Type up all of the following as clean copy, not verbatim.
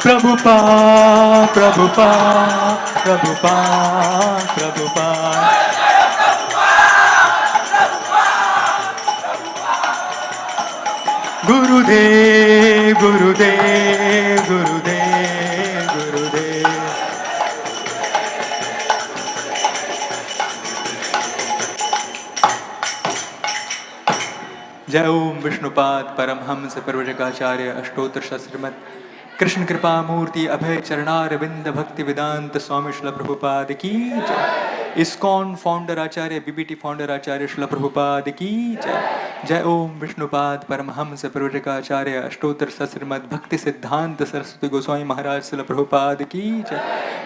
Prabhupada, Prabhupada, Prabhupada, Prabhupada. Gurudev, Gurudev, Gurudev, Gurudev. जय ओम विष्णुपाद परमहंस प्रवचकाचार्य अष्टोत्तर श्रीमद कृष्ण कृपा मूर्ति अभय चरणारविंद भक्ति वेदांत स्वामी श्रील प्रभुपाद की जय। इस्कॉन फाउंडर आचार्य बीबीटी फाउंडर आचार्य श्रील प्रभुपाद की जय। जय ओम विष्णुपाद परमहंस प्रवचकाचार्य अष्टोत्तर श्रीमद भक्ति सिद्धांत सरस्वती गोस्वामी महाराज श्रील प्रभुपाद की जय।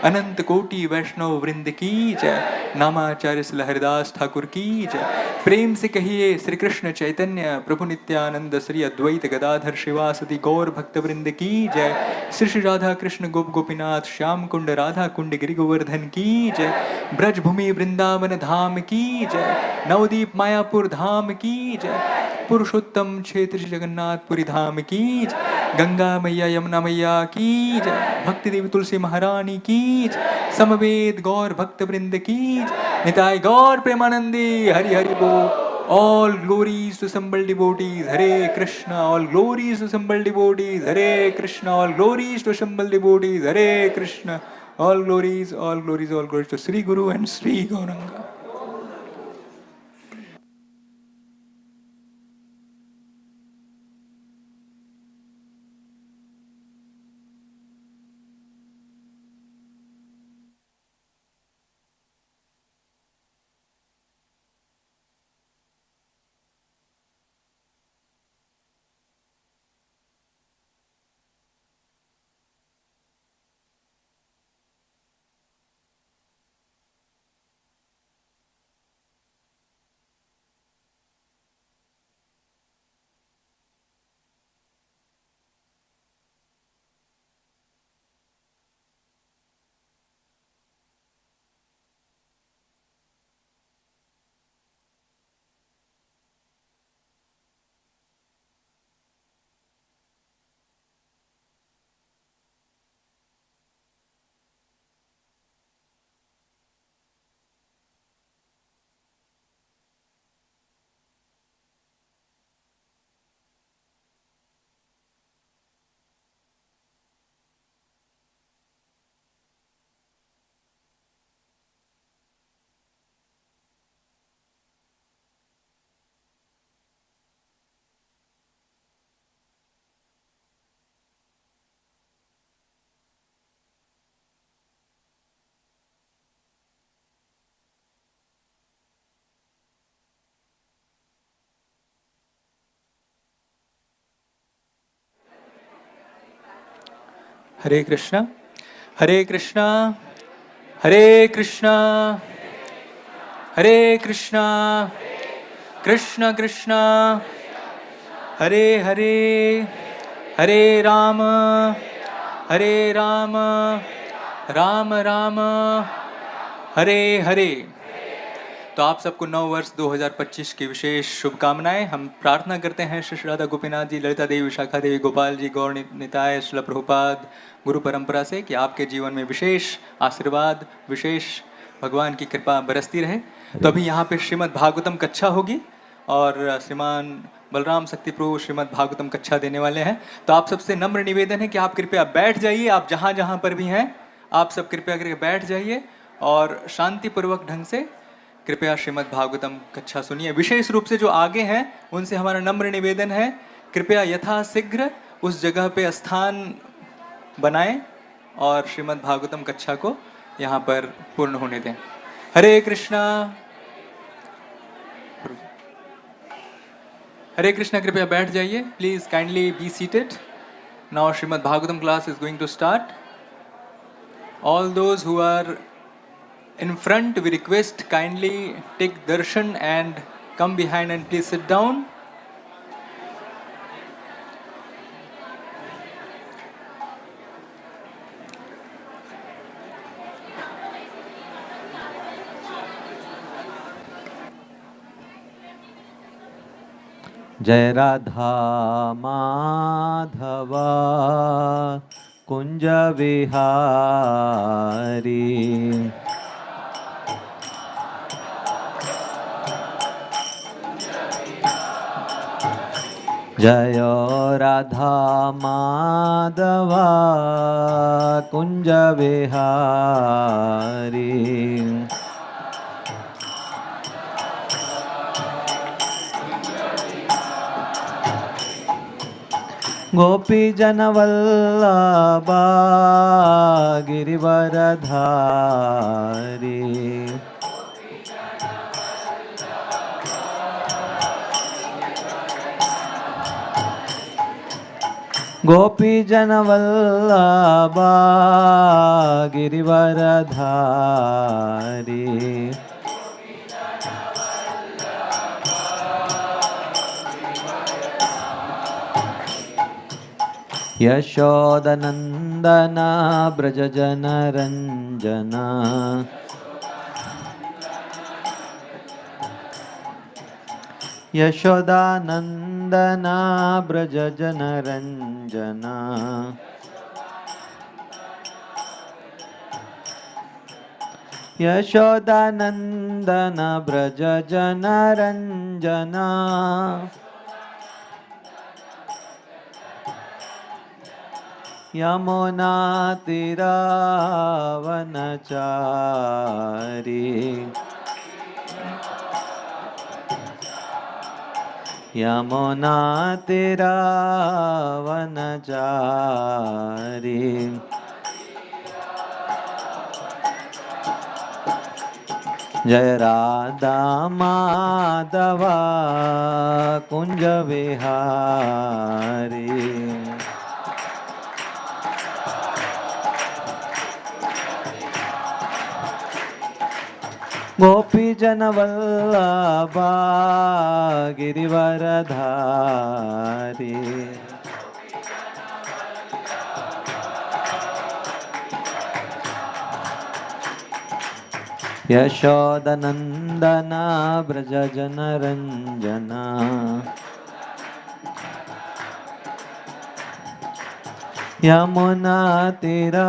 अनंत कोटि वैष्णव वृंद की जय। नामाचार्य श्री हरिदास ठाकुर की जय। प्रेम से कहिए श्री कृष्ण चैतन्य प्रभु नित्यानंद श्री अद्वैत गदाधर शिवासदि गौर भक्त वृंद की जय। श्री श्री राधा कृष्ण गोप गोपीनाथ श्याम कुंड राधा कुंड गिरि गोवर्धन की जय। ब्रज भूमि वृंदावन धाम की जय। नवदीप मायापुर धाम की जय। पुरुषोत्तम क्षेत्र जगन्नाथपुरी धाम की जय। गंगा मैया यमुना मैया की जय। भक्ति देवी तुलसी महारानी की जय। समवेद गौर भक्त वृंद की जय। निताय गौर प्रेमानंदी हरि हरि बोल। All glories to assembled devotees, Hare Krishna. All glories to assembled devotees, Hare Krishna. All glories to assembled devotees, Hare Krishna. All glories, all glories, all glories to Sri Guru and Sri Gauranga. Hare Krishna, Hare Krishna, Hare Krishna, Hare Krishna, Krishna Krishna, Hare Hare, Hare Rama, Hare Rama, Rama Rama, Hare Hare। तो आप सबको नव वर्ष 2025 की विशेष शुभकामनाएं। हम प्रार्थना करते हैं श्री राधा गोपीनाथ जी, ललिता देवी, विशाखा देवी, गोपाल जी, गौर निताय, श्रील प्रभुपाद गुरु परंपरा से कि आपके जीवन में विशेष आशीर्वाद, विशेष भगवान की कृपा बरसती रहे। तो अभी यहाँ पे श्रीमद् भागवतम कक्षा होगी और श्रीमान बलराम शक्ति प्रभु श्रीमद् भागवतम कक्षा देने वाले हैं। तो आप सबसे नम्र निवेदन है कि आप कृपया बैठ जाइए। आप जहाँ जहाँ पर भी हैं आप सब कृपया करके बैठ जाइए और शांतिपूर्वक ढंग से कृपया श्रीमद् भागवतम कक्षा सुनिए। विशेष रूप से जो आगे हैं उनसे हमारा नम्र निवेदन है, कृपया यथाशीघ्र उस जगह पे स्थान बनाएं और श्रीमद् भागवतम कक्षा को यहाँ पर पूर्ण होने दें। हरे कृष्णा, हरे कृष्णा। कृपया बैठ जाइए, please kindly be seated. Now Srimad Bhagavatam class is going to start. All those who are in front, we request kindly take darshan and come behind and please sit down. जय राधा माधवा कुंज विहारी। जय राधा माधवा कुंज विहारी। गोपी जनवल्लभा गिरिवरधारी। गोपी जनवल्लभा गिरिवरधारी। यशोदनंदन ब्रज जनरंजन। यशोदानंदन ब्रज जनरंजन। यशोदानंदन ब्रज जनरंजन। यमुना तीरावनचारी। यमुना तीरावनचारी। जय राधा माधवा कुंज विहारी। गोपी जनवल्लभा गिरिवरधारी। यशोदनंदन ब्रज जनरंजन। यमुना तीरावनचारी।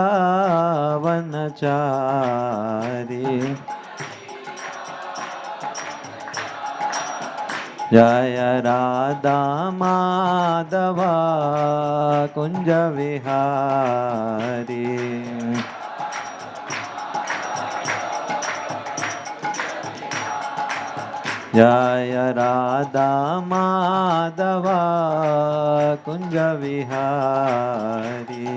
जय राधा माधवा कुंज विहारी। जय राधा माधवा कुंज विहारी।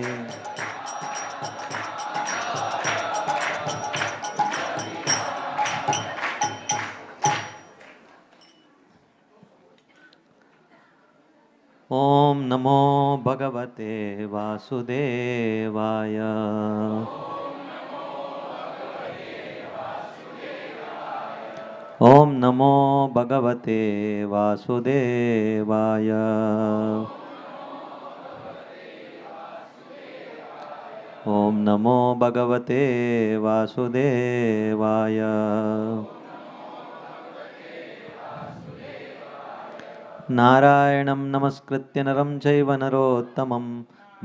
ओम नमो भगवते वासुदेवाय। ओम नमो भगवते वासुदेवाय। ओम नमो भगवते वासुदेवाय। नारायणं नमस्कृत्य नरं चैव नरोत्तमं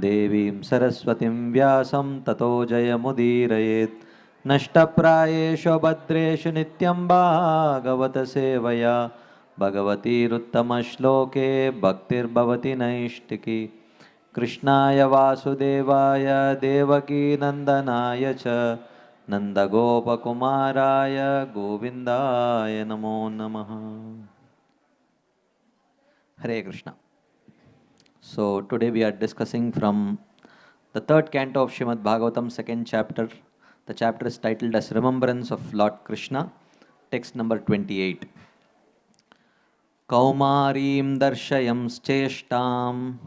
देवीं सरस्वतीं व्यासं ततो जयमुदीरयेत्। नष्टप्रायेषु भद्रेषु नित्यं भागवत सेवया भगवतीरुत्तमश्लोके भक्तिर्भवति नैष्टिकी। कृष्णाय वासुदेवाय देवकीनन्दनाय च नन्दगोपकुमाराय गोविन्दाय नमो नमः। Hare Krishna. So today we are discussing from the third canto of Srimad Bhagavatam, second chapter. The chapter is titled as Remembrance of Lord Krishna. Text number 28. Kaumarim darshayam cheshtam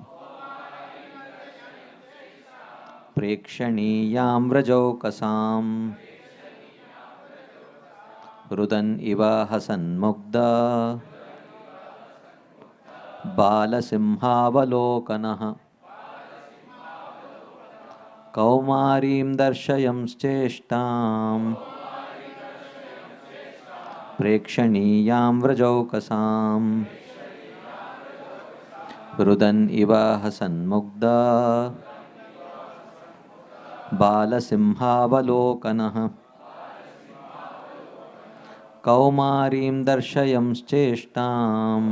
prekshaniyam vrajaukasam rudan iva hasan mugda बालसिंहावलोकनः। कौमारीं दर्शयंश्चेष्टां प्रेक्षणीयां व्रजौकसां रुदन् इव हसन्मुग्धा बालसिंहावलोकनः कौमारीं दर्शयंश्चेष्टाम्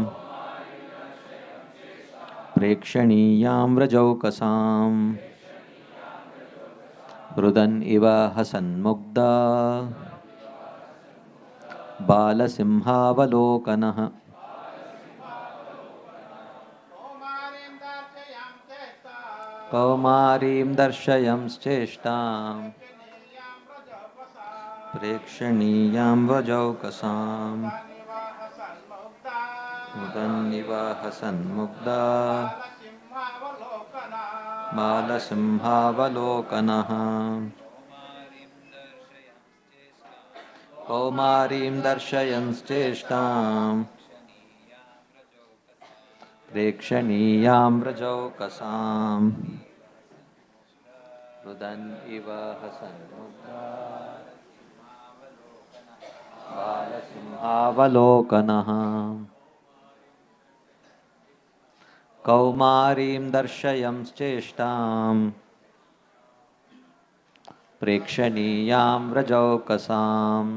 प्रेक्षणीयां व्रजौकसाम् रुदन् इव हसन्मुग्धा बालसिंहावलोकनः कौमारीं दर्शयंश्चेष्टाम् प्रेक्षणीयां व्रजौकसाम् रुदन् इव हसन्मुग्धा बालसिंहावलोकनः कौमारीं दर्शयंश्चेष्टाम् प्रेक्षणीयां व्रजौकसाम् रुदन् इव हसन्मुग्धा बालसिंहावलोकनः कौमारीं दर्शयंश्चेष्टाम् प्रेक्षणीयां व्रजौकसाम्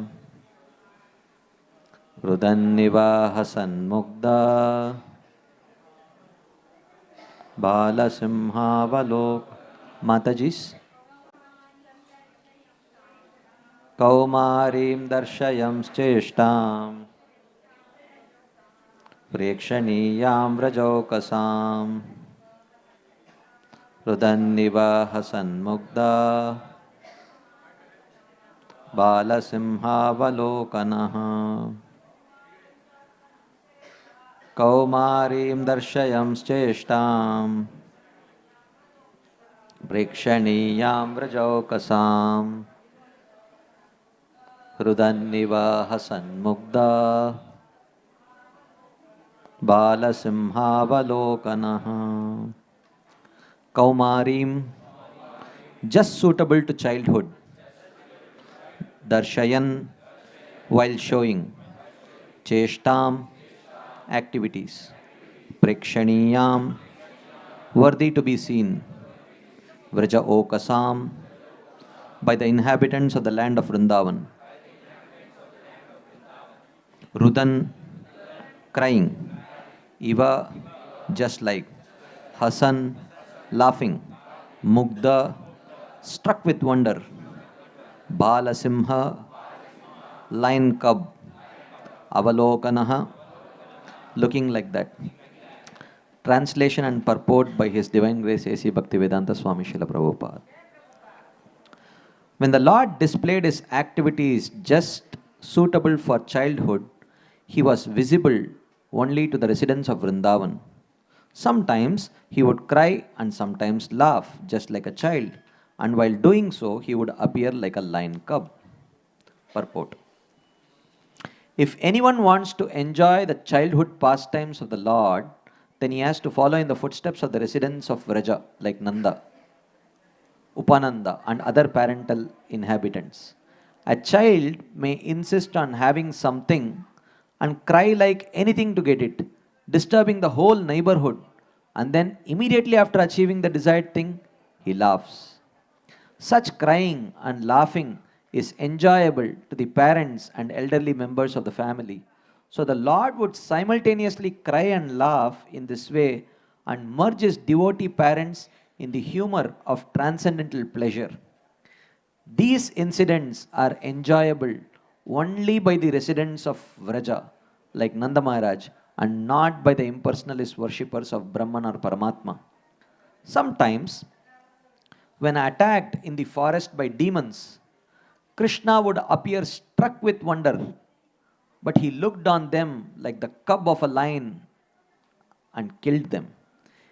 रुदन् इव हसन्मुग्धा बालसिंहावलोक माताजी's कौमारीं दर्शयंश्चेष्टाम् प्रेक्षणीयां व्रजौकसाम् रुदन् इव हसन्मुग्धा बालसिंहावलोकनः कौमारीं दर्शयंश्चेष्टाम् प्रेक्षणीयां व्रजौकसाम् रुदन् इव हसन्मुग्धा बालसिंहावलोकनः Kaumarim, just suitable to childhood. Darshayan, while showing. Cheshtam, activities. Prekshaniyam, worthy to be seen. Vraja Okasam, by the inhabitants of the land of Vrindavan. Rudan, crying. Iva, just like. Hasan, laughing. Mugdha, struck with wonder. Balasimha, lion cub. Avalokanaha, looking like that. Translation and purport by His Divine Grace A.C. Bhaktivedanta Swami Srila Prabhupada. When the Lord displayed His activities just suitable for childhood, He was visible only to the residents of Vrindavan. Sometimes He would cry and sometimes laugh just like a child, and while doing so, He would appear like a lion cub. Purport. If anyone wants to enjoy the childhood pastimes of the Lord, then he has to follow in the footsteps of the residents of Vraja, like Nanda, Upananda, and other parental inhabitants. A child may insist on having something and cry like anything to get it, disturbing the whole neighborhood, and then immediately after achieving the desired thing, he laughs. Such crying and laughing is enjoyable to the parents and elderly members of the family. So the Lord would simultaneously cry and laugh in this way and merge His devotee parents in the humor of transcendental pleasure. These incidents are enjoyable only by the residents of Vraja, like Nanda Maharaj, and not by the impersonalist worshippers of Brahman or Paramatma. Sometimes, when attacked in the forest by demons, Krishna would appear struck with wonder, but he looked on them like the cub of a lion and killed them.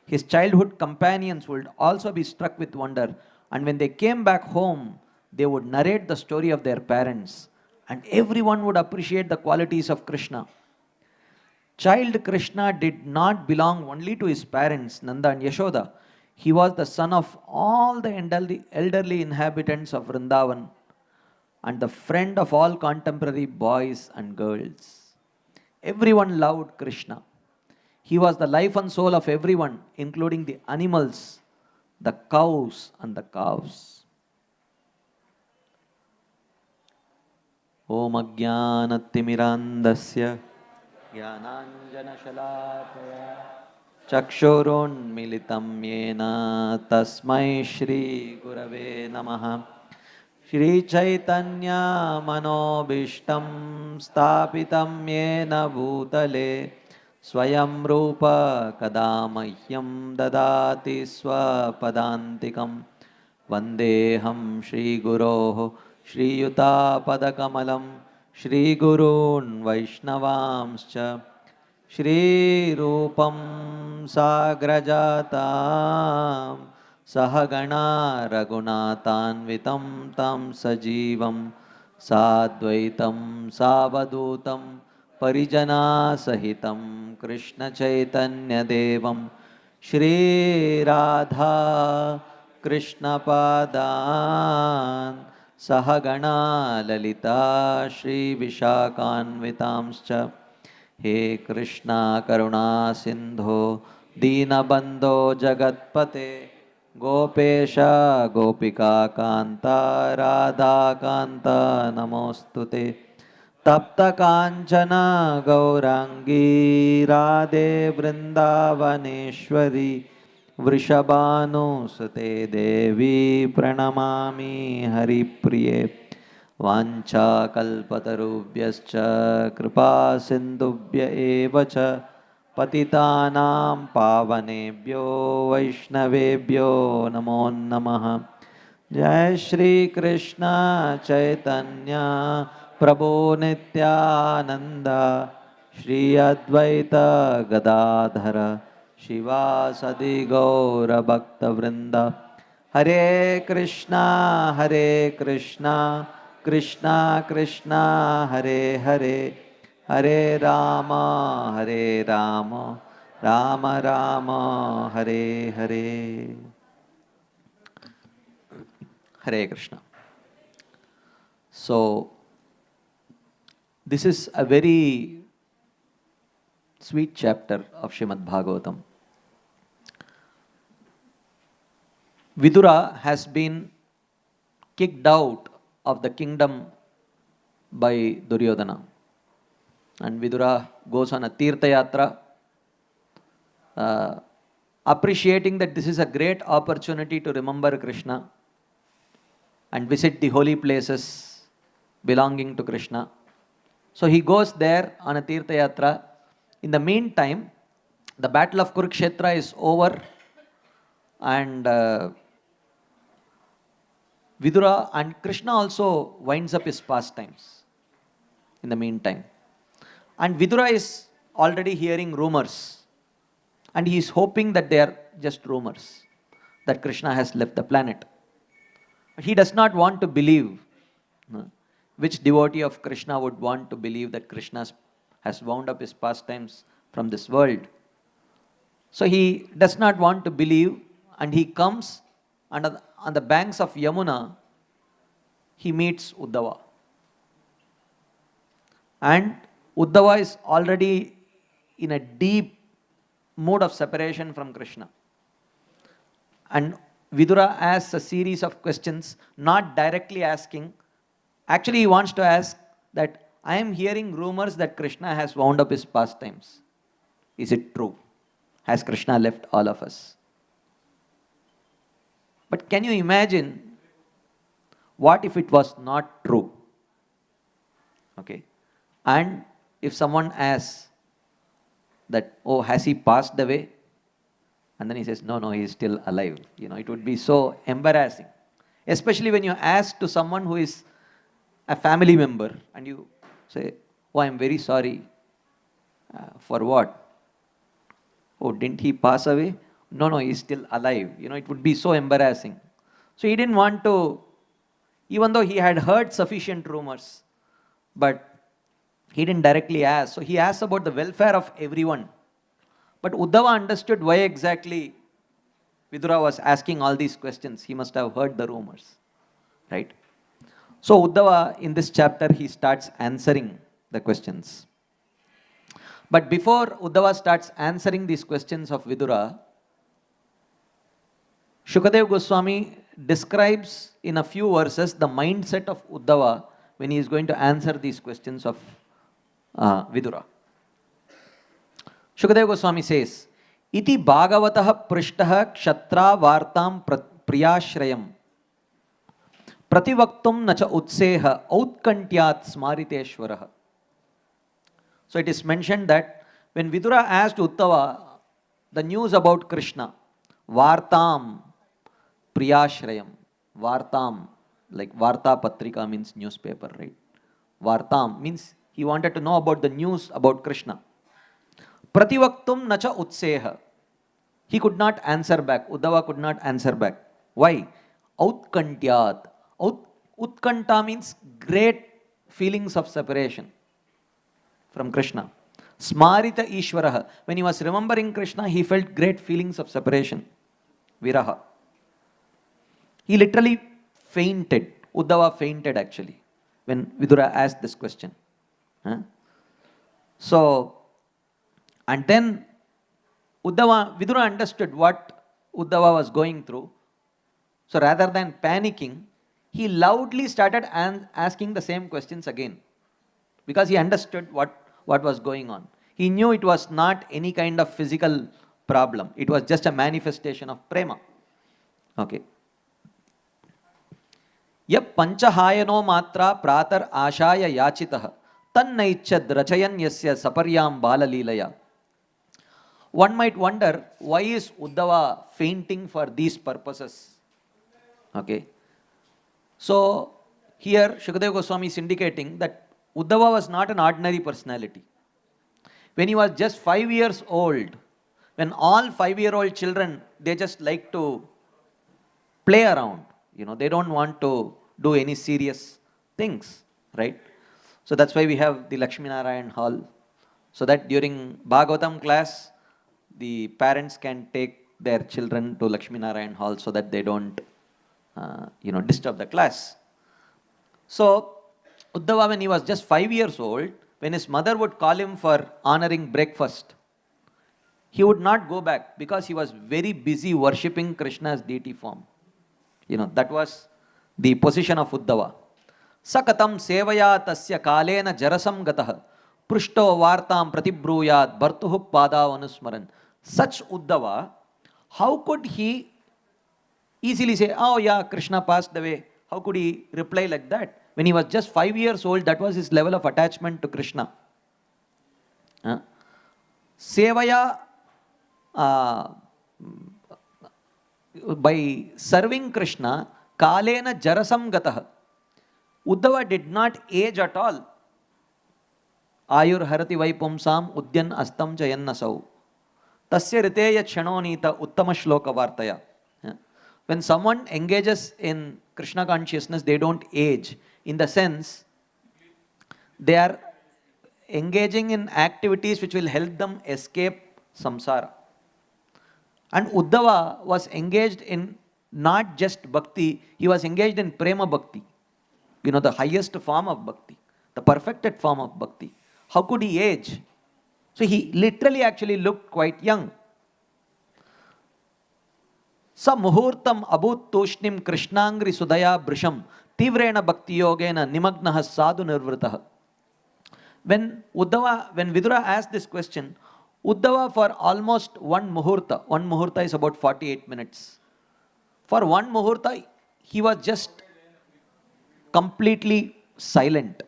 His childhood companions would also be struck with wonder, and when they came back home, they would narrate the story of their parents, and everyone would appreciate the qualities of Krishna. Child Krishna did not belong only to his parents, Nanda and Yashoda. He was the son of all the elderly inhabitants of Vrindavan and the friend of all contemporary boys and girls. Everyone loved Krishna. He was the life and soul of everyone, including the animals, the cows and the calves. ॐ अज्ञानतिमिरान्धस्य ज्ञानाञ्जनशलाकया चक्षुरुन्मिलितं येन तस्मै श्रीगुरवे नमः। श्रीचैतन्यमनोभीष्टं स्थापितं येन भूतले स्वयं रूप कदा मह्यं ददाति स्वपदान्तिकं। वन्देऽहं श्रीगुरोः श्रीयुतापदकमलं श्रीगुरून् वैष्णवांश्च श्रीरूपं साग्रजातां सहगणा रघुनाथान्वितं तं सजीवं साद्वैतं सावधूतं परिजनासहितं कृष्णचैतन्यदेवं श्रीराधा कृष्णपादान् सहगणा ललिता श्रीविशाखान्वितांश्च। हे कृष्णा करुणा सिन्धो दीनबन्धो जगत्पते गोपेश गोपिका कान्ता राधाकान्ता नमोऽस्तुते। तप्त काञ्चन गौराङ्गी राधे वृन्दावनेश्वरी वृषभानुसुते देवी प्रणमामि हरिप्रिये। वाञ्छाकल्पतरुभ्यश्च कृपा सिन्धुभ्य एव च पतितानां पावनेभ्यो वैष्णवेभ्यो नमो नमः। जय श्री कृष्ण चैतन्य प्रभु नित्यानंद श्री अद्वैत गदाधर शिवासदि गौर भक्तवृंद। हरे Krishna Krishna Krishna Hare Hare Hare Ram Ram Ram Hare Hare. Hare Krishna. So, this is a very sweet chapter of Srimad Bhagavatam. Vidura has been kicked out of the kingdom by Duryodhana. And Vidura goes on a Tirtha Yatra, appreciating that this is a great opportunity to remember Krishna and visit the holy places belonging to Krishna. So he goes there on a Tirtha Yatra. In the meantime, the battle of Kurukshetra is over, and Vidura and Krishna also winds up his pastimes in the meantime. And Vidura is already hearing rumors, and he is hoping that they are just rumors, that Krishna has left the planet. But he does not want to believe. Which devotee of Krishna would want to believe that Krishna has wound up his pastimes from this world? So he does not want to believe, and he comes on the banks of Yamuna. He meets Uddhava. And Uddhava is already in a deep mood of separation from Krishna. And Vidura asks a series of questions, not directly asking. Actually, he wants to ask that, I am hearing rumors that Krishna has wound up his pastimes. Is it true? Has Krishna left all of us? But can you imagine, what if it was not true? Okay. And if someone asks that, oh, has he passed away? And then he says, no, he is still alive. It would be so embarrassing. Especially when you ask to someone who is a family member and you say, oh, I am very sorry. For what? Oh, didn't he pass away? No, he is still alive. It would be so embarrassing. So he didn't want to, even though he had heard sufficient rumors, but he didn't directly ask. So he asked about the welfare of everyone. But Uddhava understood why exactly Vidura was asking all these questions. He must have heard the rumors, right? So Uddhava, in this chapter, he starts answering the questions. But before Uddhava starts answering these questions of Vidura, Shukadev Goswami describes in a few verses the mindset of Uddhava when he is going to answer these questions of Vidura. Shukadeva Goswami says, Iti Bhagavataha Prishtaha Kshatra Vartam Priyashrayam Prativaktum Nacha Utseha Outkantyat Smariteshwaraha. So it is mentioned that when Vidura asked Uddhava the news about Krishna, Vartam Priyashrayam, Vartam, like Varta Patrika means newspaper, right? Vartam means he wanted to know about the news about Krishna. Prativaktum Nacha Utseha. He could not answer back. Uddhava could not answer back. Why? Outkantyat. Utkanta means great feelings of separation from Krishna. Smarita Ishwaraha. When he was remembering Krishna, he felt great feelings of separation. Viraha. He literally fainted. Uddhava fainted actually when Vidura asked this question. So, and then Vidura understood what Uddhava was going through. So rather than panicking, he loudly started asking the same questions again. Because he understood what was going on. He knew it was not any kind of physical problem. It was just a manifestation of prema. Okay. Yap panchahayano matra pratar ashaya yachitaha tannaichad rachayan yasya saparyam balalilaya. One might wonder, why is Uddhava fainting for these purposes? Okay. So here Shukadeva Goswami is indicating that Uddhava was not an ordinary personality. When he was just 5 years old, when all 5-year-old children, they just like to play around, they don't want to do any serious things, right? So that's why we have the Lakshmi Narayan hall, so that during Bhagavatam class, the parents can take their children to Lakshmi Narayan hall so that they don't, disturb the class. So Uddhava, when he was just 5 years old, when his mother would call him for honoring breakfast, he would not go back because he was very busy worshipping Krishna's deity form. That was the position of Uddhava. Sakatam sevaya tasya kalena jarasam gatah prushto vartam pratibhruyat bhartuhu padavanusmaran. Such Uddhava, how could he easily say, oh yeah, Krishna passed away? How could he reply like that? When he was just 5 years old, that was his level of attachment to Krishna. Sevaya, by serving Krishna, kalena jarasam gatah. Uddhava did not age at all. Ayur harati vaipumsam udyan astam jayannasau. Tasya riteya kshanonita uttama shloka vartaya. When someone engages in Krishna consciousness, they don't age. In the sense, they are engaging in activities which will help them escape samsara. And Uddhava was engaged in not just bhakti, he was engaged in prema bhakti. The highest form of bhakti, the perfected form of bhakti. How could he age? So he literally actually looked quite young. Sa muhurtam abut tushnim krishnangri sudaya brisham tivrena bhakti yogena nimagnaha sadhu nirvritaha. When Vidura asked this question, Uddhava for almost one muhurta is about 48 minutes. For one muhurta, he was just completely silent.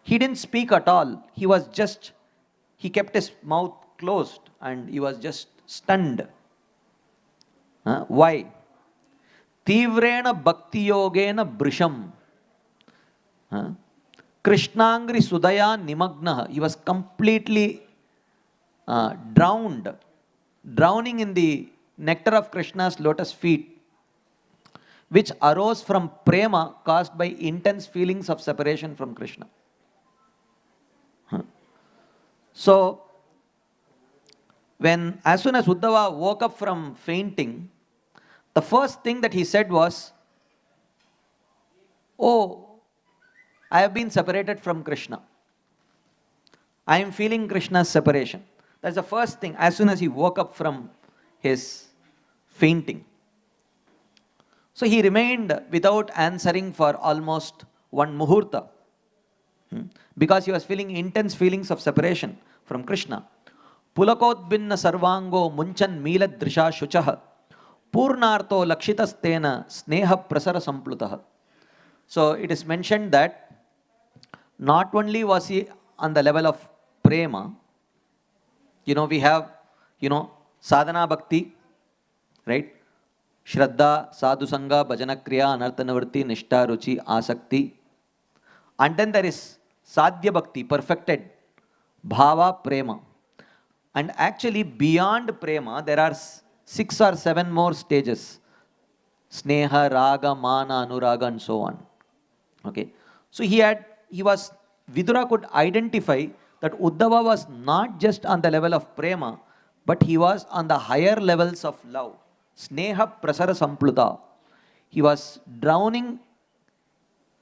He didn't speak at all. He kept his mouth closed and he was just stunned. Why? Tivrena bhakti yogena brisham. Krishnangri sudaya nimagnaha. He was completely drowning in the nectar of Krishna's lotus feet, which arose from prema caused by intense feelings of separation from Krishna. So, as soon as Uddhava woke up from fainting, the first thing that he said was, oh, I have been separated from Krishna. I am feeling Krishna's separation. That's the first thing, as soon as he woke up from his fainting. So he remained without answering for almost one muhurta. Because he was feeling intense feelings of separation from Krishna. Pulakotbinna sarvango munchan mila drisha shuchaha purnartho lakshitastena sneha prasara samplutah. So it is mentioned that not only was he on the level of prema, we have, sadhana bhakti, right? Shraddha, sadhu sangha, bhajana kriya, anartha nivritti, nishta, ruchi, asakti. And then there is sadhya bhakti, perfected bhava, prema. And actually beyond prema, there are 6 or 7 more stages. Sneha, raga, mana, anuraga, and so on. Okay. So Vidura could identify that Uddhava was not just on the level of prema, but he was on the higher levels of love. Sneha prasara sampluta. He was drowning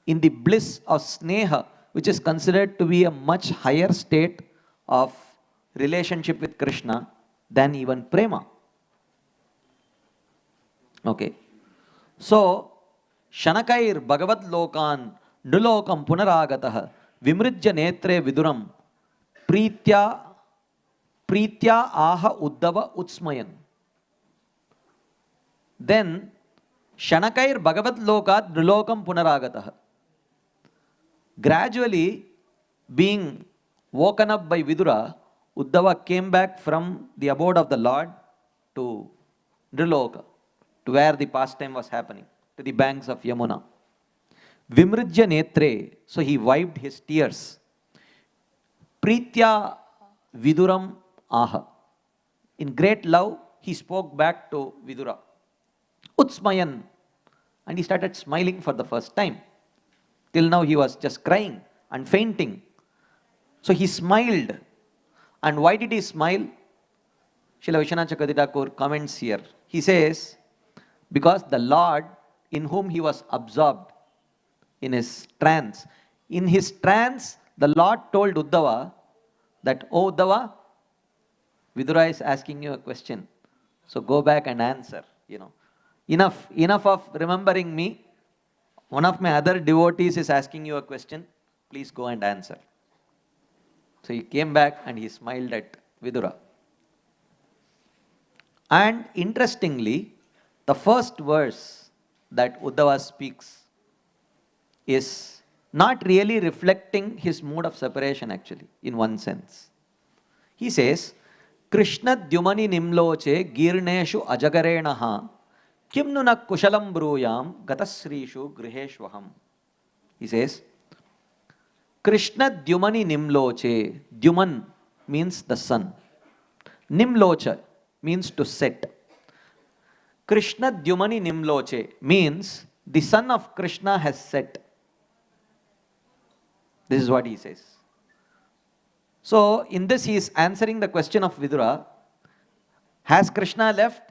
in the bliss of sneha, which is considered to be a much higher state of relationship with Krishna than even prema. Okay. So, Shanakair Bhagavad Lokan Nulokam Punaragatah Vimrijya Netre Viduram Pritya Aha Uddhava Utsmayan. Then, Shanakair Bhagavad Lokat Nulokam Punaragatah. Gradually, being woken up by Vidura, Uddhava came back from the abode of the Lord to Nriloka, to where the pastime was happening, to the banks of Yamuna. Vimrijya Netre, so he wiped his tears. Pritya Viduram Aha. In great love, he spoke back to Vidura. Utsmayan. And he started smiling for the first time. Till now he was just crying and fainting. So he smiled. And why did he smile? Srila Vishwanath Chakravarti Thakur comments here. He says, because the Lord in whom he was absorbed in his trance, the Lord told Uddhava that, "Oh Uddhava, Vidura is asking you a question. So go back and answer. Enough of remembering me. One of my other devotees is asking you a question. Please go and answer." So he came back and he smiled at Vidura. And interestingly, the first verse that Uddhava speaks is not really reflecting his mood of separation actually, in one sense. He says, Krishna Dyumani Nimloche Girneshu Ajagarenaha Kimnuna Kushalam Bruyam Gatasrishu Griheshwaham. He says, Krishna Dyumani Nimloche. Dyuman means the sun. Nimlocha means to set. Krishna Dyumani Nimloche means the sun of Krishna has set. This is what he says. So, in this he is answering the question of Vidura. Has Krishna left?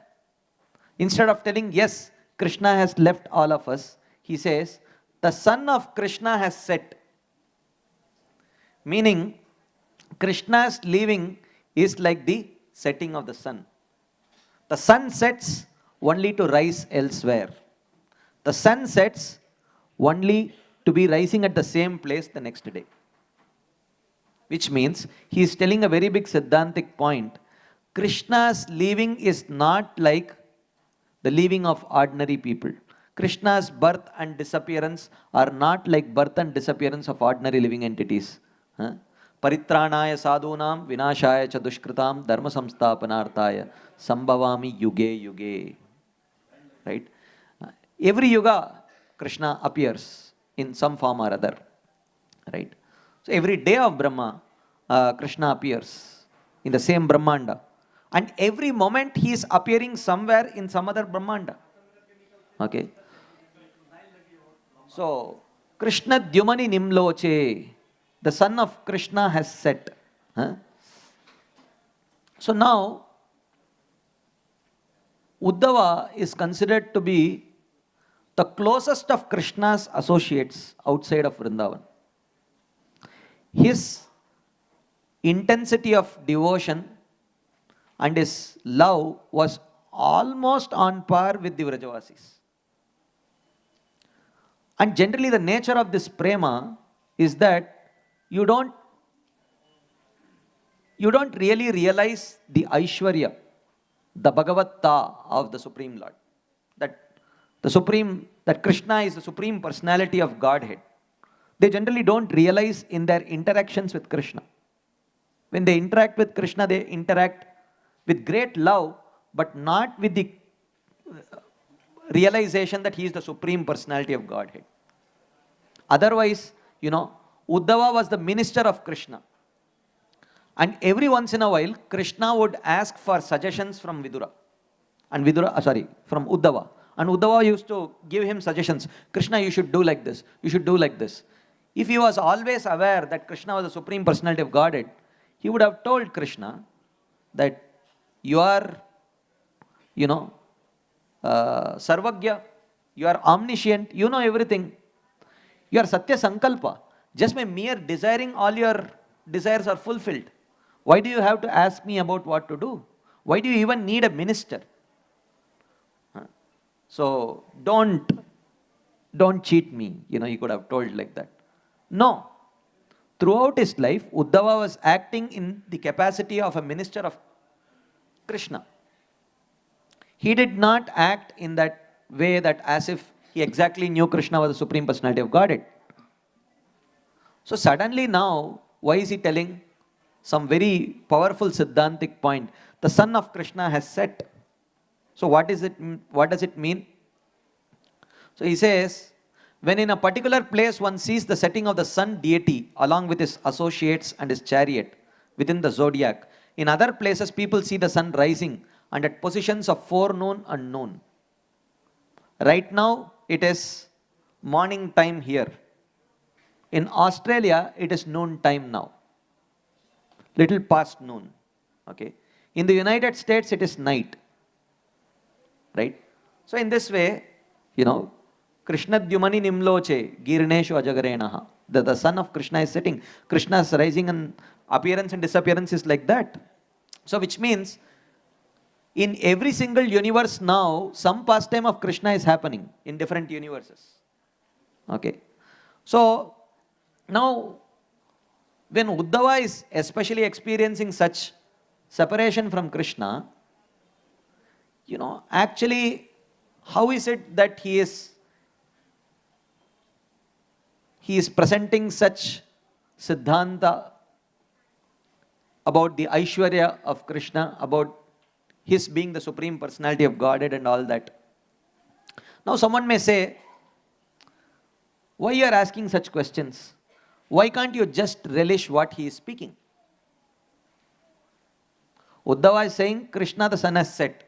Instead of telling, yes, Krishna has left all of us, he says, the sun of Krishna has set. Meaning, Krishna's leaving is like the setting of the sun. The sun sets only to rise elsewhere. The sun sets only to be rising at the same place the next day. Which means, he is telling a very big Siddhantic point. Krishna's leaving is not like the leaving of ordinary people. Krishna's birth and disappearance are not like birth and disappearance of ordinary living entities. Paritranaya sadhunam vinashaya cha dushkritam dharma samsthapanarthaya sambhavami yuge yuge. Right? Every yuga, Krishna appears in some form or other. Right? So every day of Brahma, Krishna appears in the same Brahmanda. And every moment he is appearing somewhere in some other Brahmanda. Okay? So, Krishna Dyumani Nimloche. The sun of Krishna has set. So now, Uddhava is considered to be the closest of Krishna's associates outside of Vrindavan. His intensity of devotion and his love was almost on par with the Vrajavasis. And generally the nature of this prema is that you don't really realize the Aishwarya, the Bhagavata of the Supreme Lord. That Krishna is the Supreme Personality of Godhead. They generally don't realize in their interactions with Krishna. When they interact with Krishna, they interact with great love, but not with the realization that he is the Supreme Personality of Godhead. Otherwise, Uddhava was the minister of Krishna. And every once in a while, Krishna would ask for suggestions from Vidura. From Uddhava. And Uddhava used to give him suggestions. Krishna, you should do like this. You should do like this. If he was always aware that Krishna was the Supreme Personality of Godhead, he would have told Krishna that you are, Sarvagya, you are omniscient, you know everything. You are Satya Sankalpa. Just by mere desiring, all your desires are fulfilled. Why do you have to ask me about what to do? Why do you even need a minister? So don't cheat me. He could have told like that. No. Throughout his life, Uddhava was acting in the capacity of a minister of Krishna. He did not act in that way that as if he exactly knew Krishna was the Supreme Personality of Godhead. So suddenly now, why is he telling some very powerful Siddhantic point? The sun of Krishna has set. So what does it mean? So he says, when in a particular place one sees the setting of the sun deity along with his associates and his chariot within the zodiac, in other places people see the sun rising and at positions of forenoon and noon. Right now it is morning time here. In Australia it is noon time now. Little past noon. Okay. In the United States it is night. Right? So in this way, Krishna Dyumani Nimloche, Girneshu Ajagarenaha. The sun of Krishna is setting. Krishna's rising and appearance and disappearance is like that. So which means, in every single universe now, some pastime of Krishna is happening in different universes. Okay. So, now, when Uddhava is especially experiencing such separation from Krishna, actually, how is it that he is presenting such Siddhanta about the Aishwarya of Krishna, about his being the Supreme Personality of Godhead and all that. Now someone may say, why you are asking such questions? Why can't you just relish what he is speaking? Uddhava is saying, Krishna the sun has set.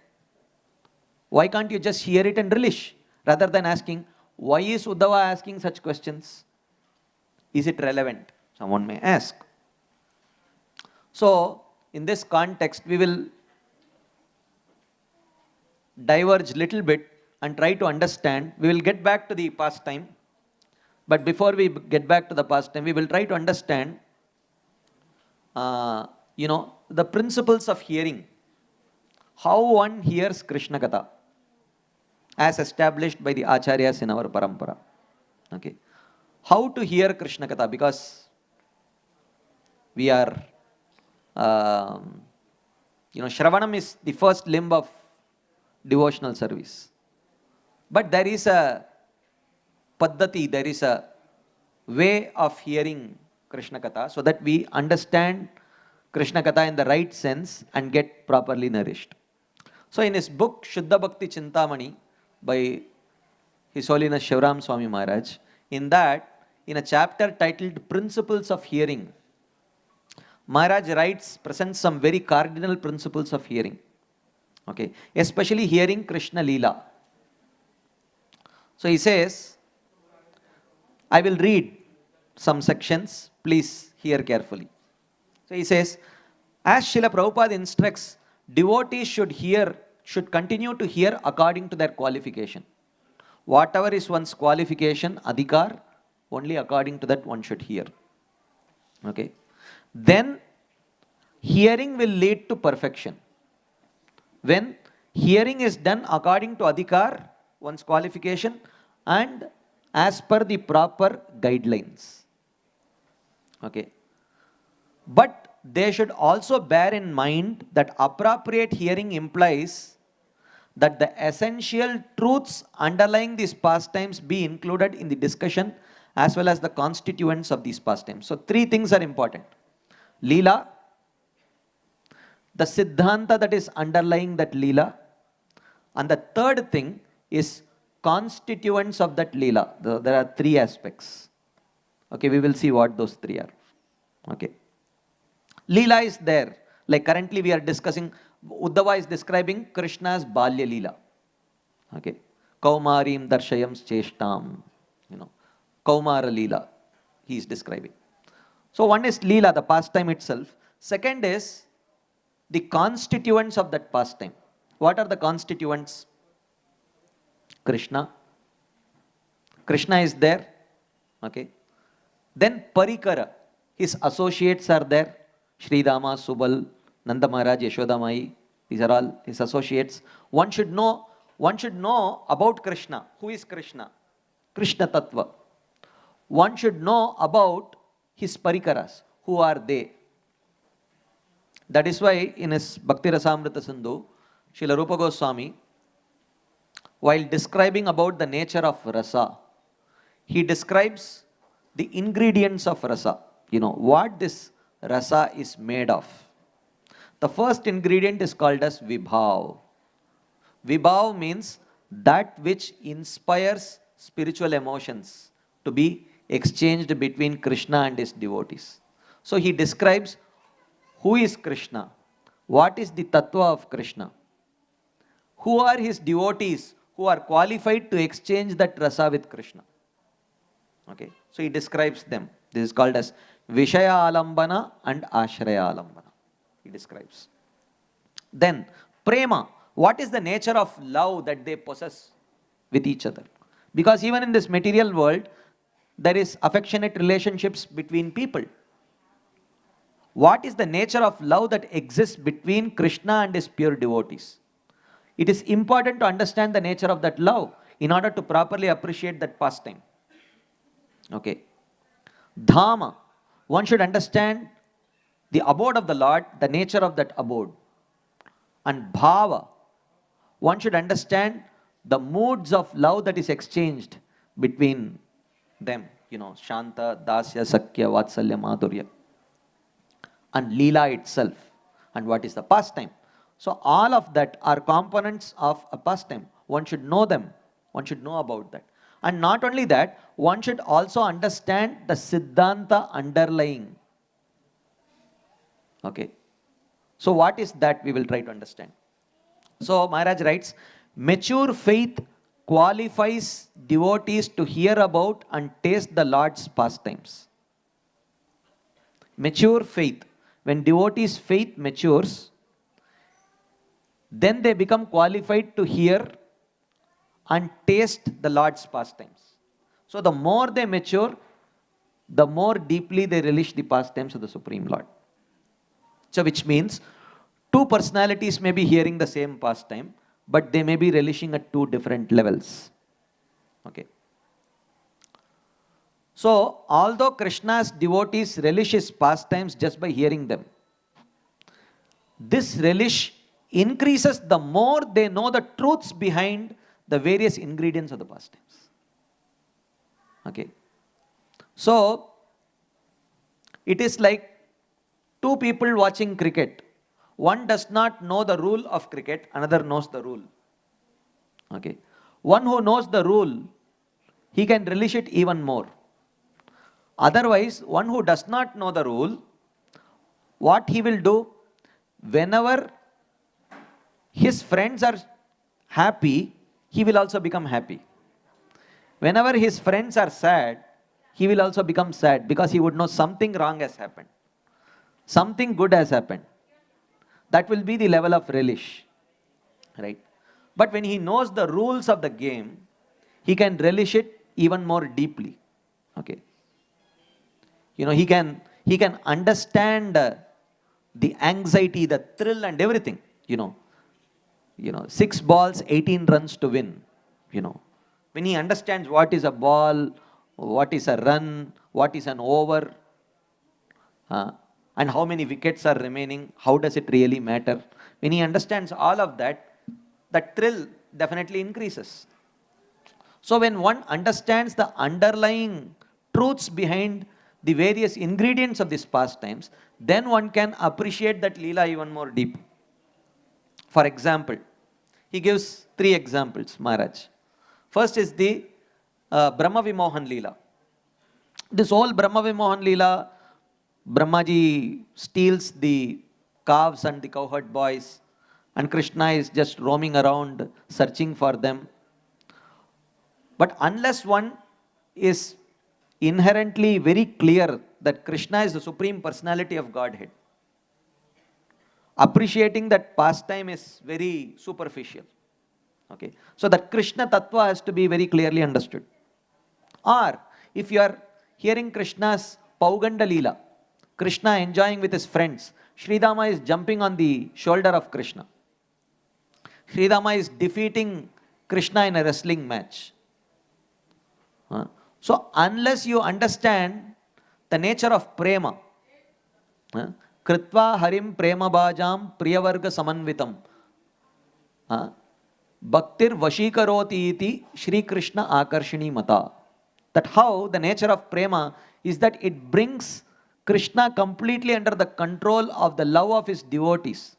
Why can't you just hear it and relish? Rather than asking, why is Uddhava asking such questions? Is it relevant? Someone may ask. So, in this context, we will diverge little bit and try to understand. We will get back to the past time. But before we get back to the past time, we will try to understand, the principles of hearing. How one hears Krishna Katha, as established by the Acharyas in our Parampara. Okay. How to hear Krishna Katha, because we are, Shravanam is the first limb of devotional service. But there is a paddhati, there is a way of hearing Krishna Katha so that we understand Krishna Katha in the right sense and get properly nourished. So in his book Shuddha Bhakti Chintamani by His Holiness Shivram Swami Maharaj, in that, in a chapter titled Principles of Hearing, Maharaj presents some very cardinal principles of hearing. Okay, especially hearing Krishna Lila. So he says, I will read some sections, please hear carefully. So he says, as Srila Prabhupada instructs, devotees should continue to hear according to their qualification. Whatever is one's qualification, adhikar, only according to that one should hear. Okay. Then hearing will lead to perfection. When hearing is done according to adhikar, one's qualification, and as per the proper guidelines. Okay. But they should also bear in mind that appropriate hearing implies that the essential truths underlying these pastimes be included in the discussion as well as the constituents of these pastimes. So three things are important. Lila, the Siddhanta that is underlying that Lila, and the third thing is constituents of that Lila. There are three aspects. Okay, we will see what those three are. Okay. Lila is there. Like currently we are discussing, Uddhava is describing Krishna's Balya Lila. Okay. Kaumarim Darshayam Cheshtam. Kaumara Lila. He is describing. So one is Lila, the pastime itself. Second is the constituents of that pastime. What are the constituents? Krishna. Krishna is there. Okay. Then Parikara. His associates are there. Sri Dama, Subal, Nanda Maharaj, Yashoda Mai. These are all his associates. One should know about Krishna. Who is Krishna? Krishna Tattva. One should know about his parikaras. Who are they? That is why in his Bhakti Rasamrita Sindhu, Srila Rupa Goswami, while describing about the nature of rasa, he describes the ingredients of rasa. What this rasa is made of. The first ingredient is called as vibhav. Vibhav means that which inspires spiritual emotions to be exchanged between Krishna and his devotees. So he describes who is Krishna, what is the tattva of Krishna, who are his devotees who are qualified to exchange that rasa with Krishna. Okay, so he describes them. This is called as Vishaya Alambana and Ashraya Alambana. He describes. Then, Prema. What is the nature of love that they possess with each other? Because even in this material world, there is affectionate relationships between people. What is the nature of love that exists between Krishna and his pure devotees? It is important to understand the nature of that love in order to properly appreciate that pastime. Okay. Dhama. One should understand the abode of the Lord, the nature of that abode. And Bhava. One should understand the moods of love that is exchanged between them. Shanta, Dasya, Sakya, Vatsalya, Madhurya. And Lila itself. And what is the pastime? So all of that are components of a pastime. One should know them. One should know about that. And not only that, one should also understand the Siddhanta underlying. Okay. So what is that we will try to understand. So Maharaj writes, mature faith qualifies devotees to hear about and taste the Lord's pastimes. Mature faith. When devotees' faith matures, then they become qualified to hear and taste the Lord's pastimes. So the more they mature, the more deeply they relish the pastimes of the Supreme Lord. So which means, two personalities may be hearing the same pastime, but they may be relishing at two different levels. Okay. So, although Krishna's devotees relish his pastimes just by hearing them, this relish increases the more they know the truths behind the various ingredients of the pastimes. Okay. So, it is like two people watching cricket. One does not know the rule of cricket, another knows the rule. Okay. One who knows the rule, he can relish it even more. Otherwise, one who does not know the rule, what he will do, whenever his friends are happy, he will also become happy. Whenever his friends are sad, he will also become sad because he would know something wrong has happened. Something good has happened. That will be the level of relish. Right? But when he knows the rules of the game, he can relish it even more deeply. Okay. He can understand the anxiety, the thrill and everything. 6 balls, 18 runs to win. When he understands what is a ball, what is a run, what is an over, and how many wickets are remaining, how does it really matter? When he understands all of that, that thrill definitely increases. So when one understands the underlying truths behind the various ingredients of these pastimes, then one can appreciate that Leela even more deep. For example, he gives 3 examples, Maharaj. First is the Brahma Vimohan Leela. This whole Brahma Vimohan Leela, Brahmaji steals the calves and the cowherd boys, and Krishna is just roaming around searching for them. But unless one is inherently very clear that Krishna is the Supreme Personality of Godhead, appreciating that pastime is very superficial. Okay, so that Krishna Tattva has to be very clearly understood. Or if you are hearing Krishna's Pauganda Leela, Krishna enjoying with his friends, Sridama is jumping on the shoulder of Krishna. Sridama is defeating Krishna in a wrestling match. So unless you understand the nature of prema, Kritva Harim Prema Bhajam Priyavarga Samanvitam, Bhaktir Vashikaroti iti Shri Krishna Akarshini Mata. That how the nature of prema is that it brings Krishna completely under the control of the love of his devotees.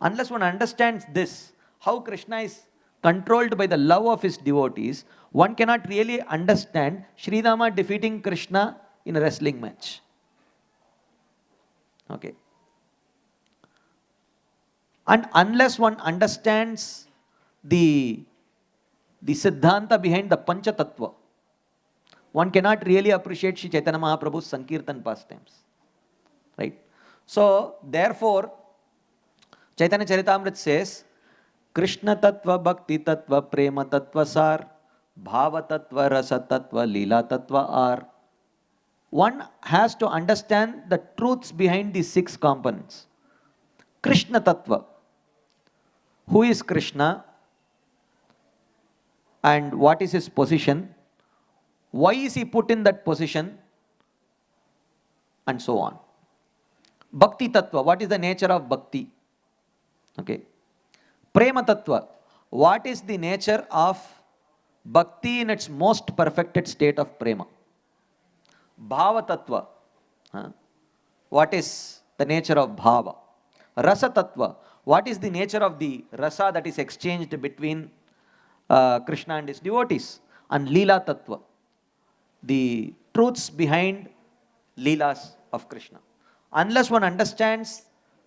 Unless one understands this, how Krishna is controlled by the love of his devotees, one cannot really understand Sridama defeating Krishna in a wrestling match. Okay. And unless one understands the Siddhanta behind the Pancha Tattva, one cannot really appreciate Sri Chaitanya Mahaprabhu's Sankirtan pastimes. Right? So, therefore, Chaitanya Charitamrita says, Krishna Tattva, Bhakti Tattva, Prema Tattva Sar, Bhava Tattva, Rasa Tattva, Lila Tattva are. One has to understand the truths behind these 6 components. Krishna Tattva. Who is Krishna? And what is his position? Why is he put in that position? And so on. Bhakti Tattva. What is the nature of Bhakti? Okay. Prema Tattva. What is the nature of Bhakti in its most perfected state of Prema? Bhava Tattva. What is the nature of Bhava? Rasa Tattva. What is the nature of the rasa that is exchanged between Krishna and his devotees? And Lila Tattva. The truths behind Leelas of Krishna. Unless one understands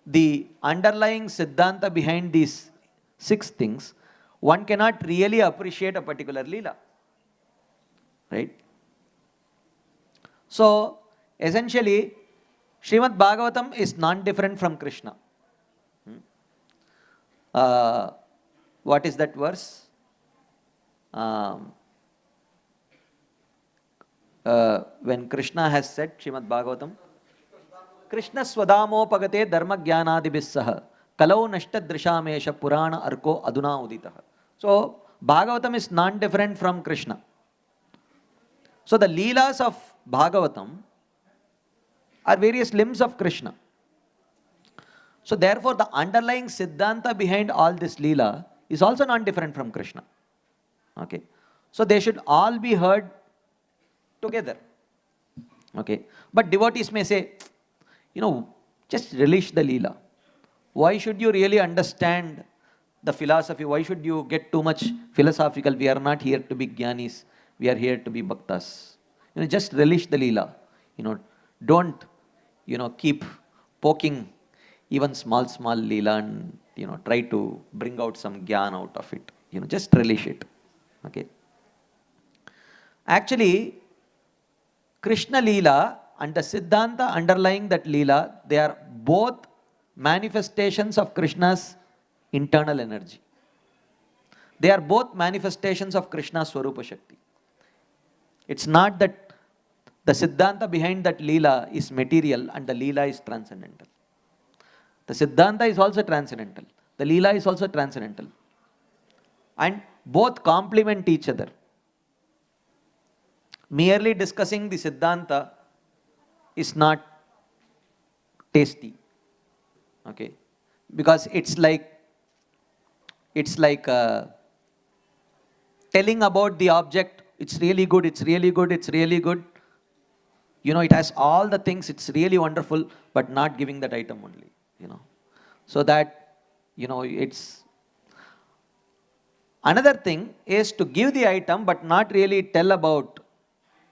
the underlying Siddhanta behind these 6 things, one cannot really appreciate a particular Leela. Right? So, essentially, Srimad Bhagavatam is non-different from Krishna. What is that verse? When Krishna has said, Srimad Bhagavatam, Krishna Swadamo Pagate Dharma Jnanadibhissaha Kalau Nashta Drishamesha Purana Arko Aduna Uditaha. So, Bhagavatam is non-different from Krishna. So, the Leelas of Bhagavatam are various limbs of Krishna. So, therefore, the underlying Siddhanta behind all this Leela is also non-different from Krishna. Okay. So, they should all be heard together. Okay. But devotees may say, just relish the Leela. Why should you really understand the philosophy? Why should you get too much philosophical? We are not here to be jnanis. We are here to be bhaktas. Just relish the Leela. Don't, keep poking even small Leela and, try to bring out some jnana out of it. Just relish it. Okay. Actually, Krishna Leela and the Siddhanta underlying that Leela, they are both manifestations of Krishna's internal energy. They are both manifestations of Krishna's Swarupa Shakti. It's not that the Siddhanta behind that Leela is material and the Leela is transcendental. The Siddhanta is also transcendental. The Leela is also transcendental. And both complement each other. merely discussing the Siddhanta is not tasty. Okay, because it's like telling about the object. It's really good, it's really good, it's really good. It has all the things, it's really wonderful, but not giving that item only. So that, it's another thing is to give the item, but not really tell about,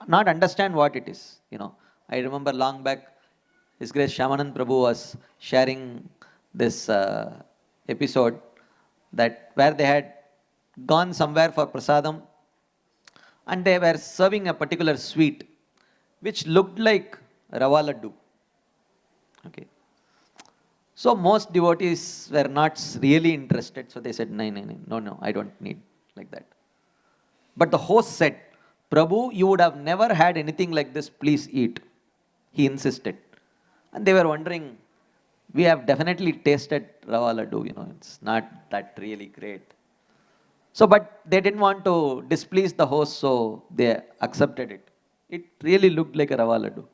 not understand what it is. I remember long back, His Grace Shyamanand Prabhu was sharing this episode that where they had gone somewhere for prasadam and they were serving a particular sweet which looked like rava laddu. Okay. So most devotees were not really interested. So they said, no, I don't need like that. But the host said, Prabhu, you would have never had anything like this, please eat. He insisted. And they were wondering, we have definitely tasted rava laddu, it's not that really great. So, but they didn't want to displease the host, so they accepted it. It really looked like a rava laddu.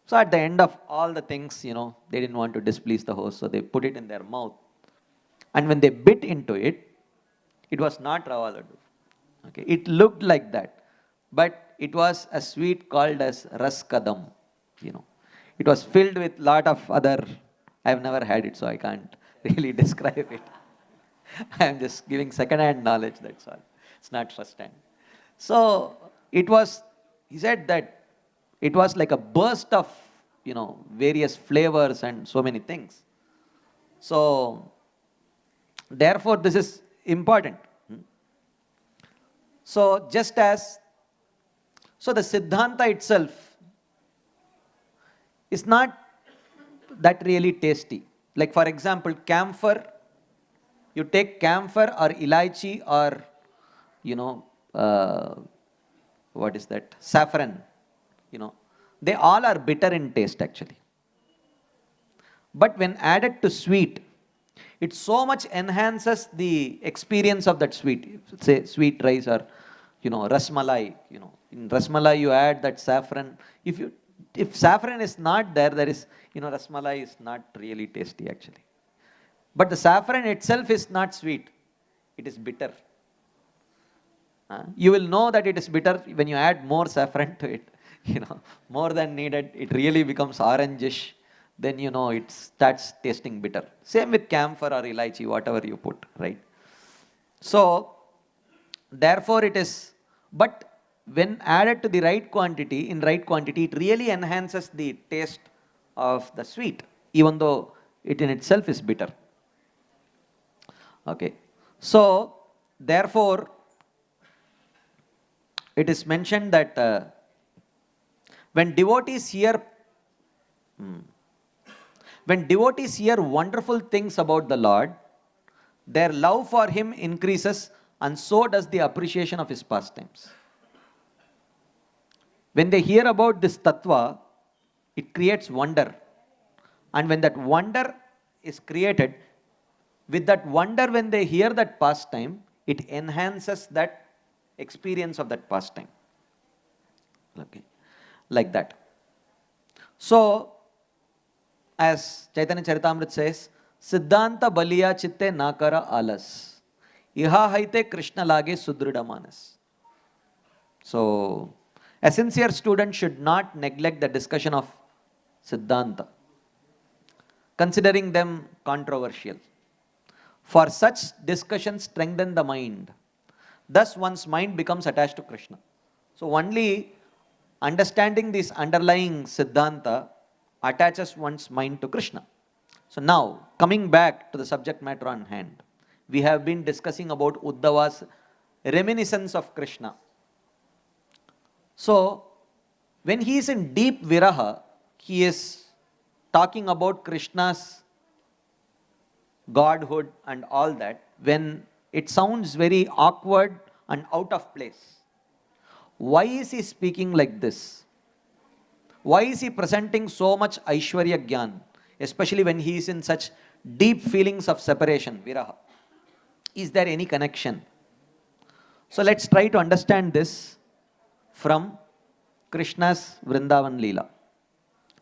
So at the end of all the things, they didn't want to displease the host, so they put it in their mouth. And when they bit into it, it was not rava laddu. Okay, it looked like that, but it was a sweet called as raskadam. It was filled with lot of other. I have never had it, so I can't really describe it. I am just giving second-hand knowledge. That's all. It's not first-hand. So it was. He said that it was like a burst of various flavors and so many things. So therefore, this is important. So just as the Siddhanta itself is not that really tasty. Like for example, camphor. You take camphor or ilaichi or what is that? Saffron. They all are bitter in taste actually. But when added to sweet, it so much enhances the experience of that sweet. Say sweet rice or rasmalai. In rasmalai you add that saffron. If saffron is not there, there is rasmalai is not really tasty actually. But the saffron itself is not sweet. It is bitter. You will know that it is bitter when you add more saffron to it. More than needed. It really becomes orangish. Then it starts tasting bitter. Same with camphor or ilaichi, whatever you put, right? So, therefore it is, but when added to the right quantity, it really enhances the taste of the sweet, even though it in itself is bitter. Okay. So, therefore, it is mentioned that when devotees hear wonderful things about the Lord, their love for Him increases, and so does the appreciation of His pastimes. When they hear about this tattva, it creates wonder. And when that wonder is created, with that wonder, when they hear that pastime, it enhances that experience of that pastime. Okay. Like that. So, as Chaitanya Charitamrita says, Siddhanta baliya chitte nakara alas. Iha haite Krishna lage sudrida manas. So, a sincere student should not neglect the discussion of Siddhanta, considering them controversial. For such discussions strengthen the mind. Thus one's mind becomes attached to Krishna. So only understanding this underlying Siddhanta attaches one's mind to Krishna. So now, coming back to the subject matter on hand, we have been discussing about Uddhava's reminiscence of Krishna. So, when he is in deep viraha, he is talking about Krishna's godhood and all that, when it sounds very awkward and out of place. Why is he speaking like this? Why is he presenting so much Aishwarya Gyan, especially when he is in such deep feelings of separation, viraha? Is there any connection? So let's try to understand this from Krishna's Vrindavan Lila.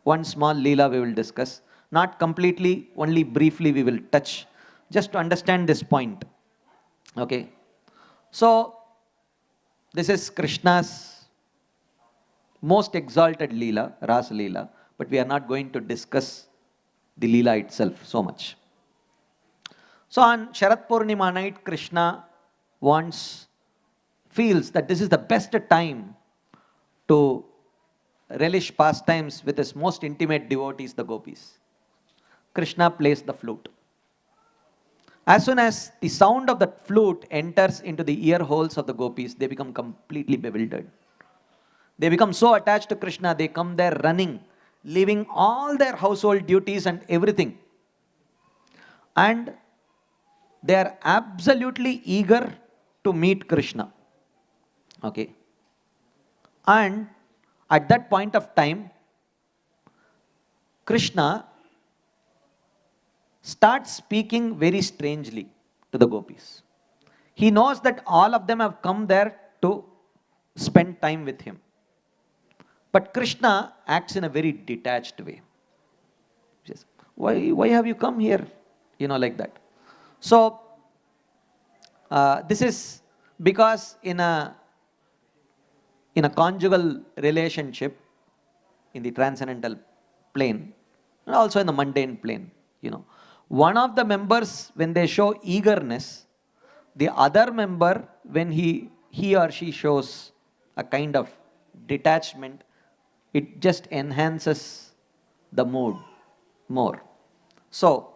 One small Lila we will discuss. Not completely, only briefly we will touch, just to understand this point. Okay. So, this is Krishna's most exalted Leela, Ras Leela, but we are not going to discuss the Leela itself so much. So on Sharat Purnima night, Krishna feels that this is the best time to relish pastimes with his most intimate devotees, the gopis. Krishna plays the flute. As soon as the sound of the flute enters into the ear holes of the gopis, they become completely bewildered. They become so attached to Krishna, they come there running, leaving all their household duties and everything. And they are absolutely eager to meet Krishna. Okay. And at that point of time, Krishna starts speaking very strangely to the gopis. He knows that all of them have come there to spend time with him. But Krishna acts in a very detached way. He says, why have you come here? Like that. So, this is because in a conjugal relationship, in the transcendental plane, and also in the mundane plane, one of the members, when they show eagerness, the other member, when he or she shows a kind of detachment, it just enhances the mood more. So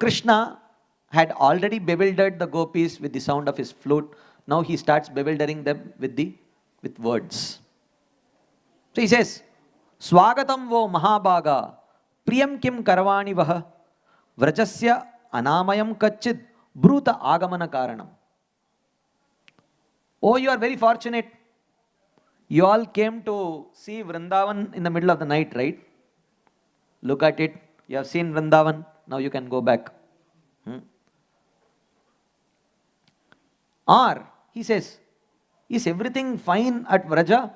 Krishna had already bewildered the gopis with the sound of his flute. Now he starts bewildering them with words. So he says, Swagatam vo Mahabhaga, Priyam kim Karavani vaha, Vrajasya Anamayam Kachid, Bruta Agamana Karanam. Oh, you are very fortunate. You all came to see Vrindavan in the middle of the night, right? Look at it. You have seen Vrindavan. Now you can go back. Or, he says, is everything fine at Vraja?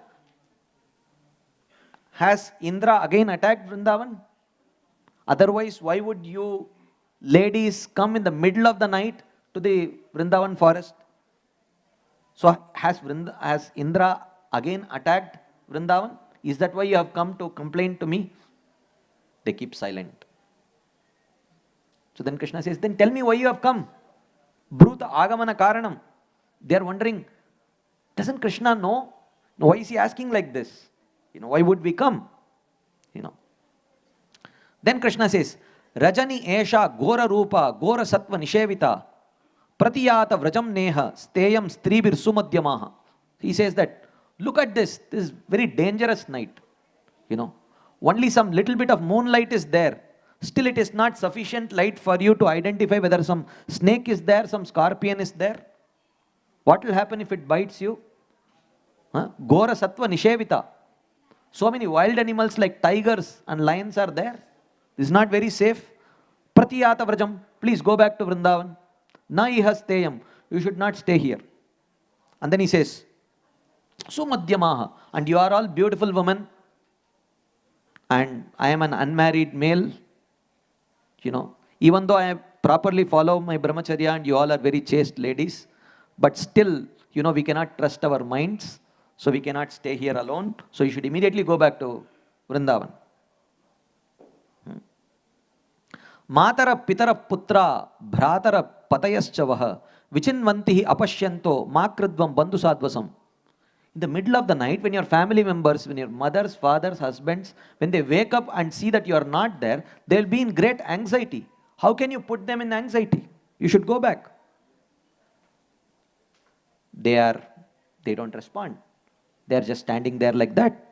Has Indra again attacked Vrindavan? Otherwise, why would you ladies come in the middle of the night to the Vrindavan forest? So, has Indra again attacked Vrindavan? Is that why you have come to complain to me? They keep silent. So then Krishna says, then tell me why you have come. Bruta Agamana Karanam. They are wondering, doesn't Krishna know? Why is he asking like this? Why would we come? Then Krishna says, Rajani Esha Gora Rupa Gora Sattva Nishevita Pratiyata Vrajam Neha Steyam Stribir Sumadhyamaha. He says that, look at this is very dangerous night. Only some little bit of moonlight is there. Still it is not sufficient light for you to identify whether some snake is there, some scorpion is there. What will happen if it bites you? Gora Sattva Nishevita. So many wild animals like tigers and lions are there. This is not very safe. Pratiyata Vrajam, please go back to Vrindavan. Na ihasteyam, you should not stay here. And then he says, Sumadhyamaha, and you are all beautiful women, and I am an unmarried male. Even though I properly follow my brahmacharya and you all are very chaste ladies, but still, we cannot trust our minds, so we cannot stay here alone. So you should immediately go back to Vrindavan. Matara Pitara Putra Bhratara Patayaschavaha Vichinvantihi Apashyanto Makridvam Bandhu Sadvasam. In the middle of the night, when your family members, when your mothers, fathers, husbands, when they wake up and see that you are not there, they will be in great anxiety. How can you put them in anxiety? You should go back. They don't respond. They are just standing there like that.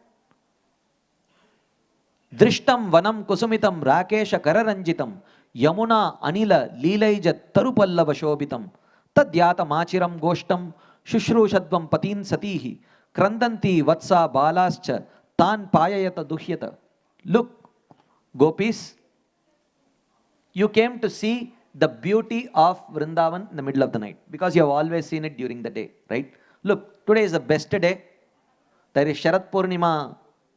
Drishtam vanam kusumitam rakesha kararanjitam yamuna anila lilaija tarupallava shobhitam tadyata machiram goshtam shushrushadvam patin satihi krandanti vatsa balascha tan payayata duhyata. Look, gopis, you came to see the beauty of Vrindavan in the middle of the night because you have always seen it during the day, right? Look, today is the best day. There is Sharat Purnima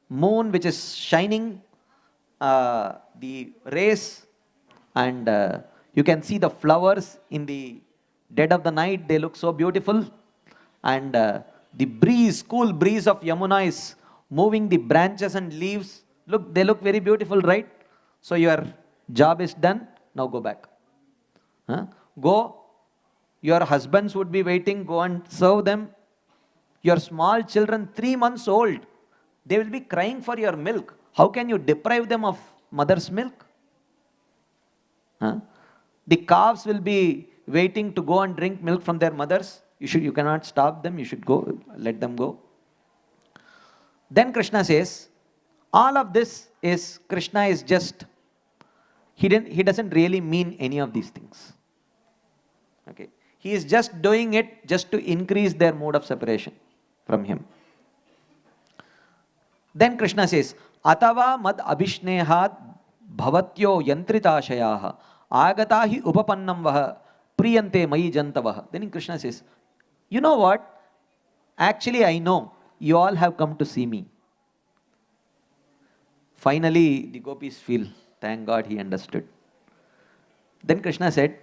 moon which is shining, the rays, and you can see the flowers in the dead of the night. They look so beautiful. And the breeze, cool breeze of Yamuna is moving the branches and leaves. Look, they look very beautiful, right? So your job is done. Now go back. Go. Your husbands would be waiting. Go and serve them. Your small children, 3 months old, they will be crying for your milk. How can you deprive them of mother's milk? The calves will be waiting to go and drink milk from their mothers. You cannot stop them. You should go, let them go. Then Krishna says, all of this is, Krishna is just, he doesn't really mean any of these things. Okay. He is just doing it just to increase their mode of separation from him. Then Krishna says, Atava mad abhishnehad bhavatyo yantritashayah agatahi upapannam vaha priyante mayi jantavaha. Then Krishna says, you know what? Actually, I know you all have come to see me. Finally, the gopis feel, thank God he understood. Then Krishna said,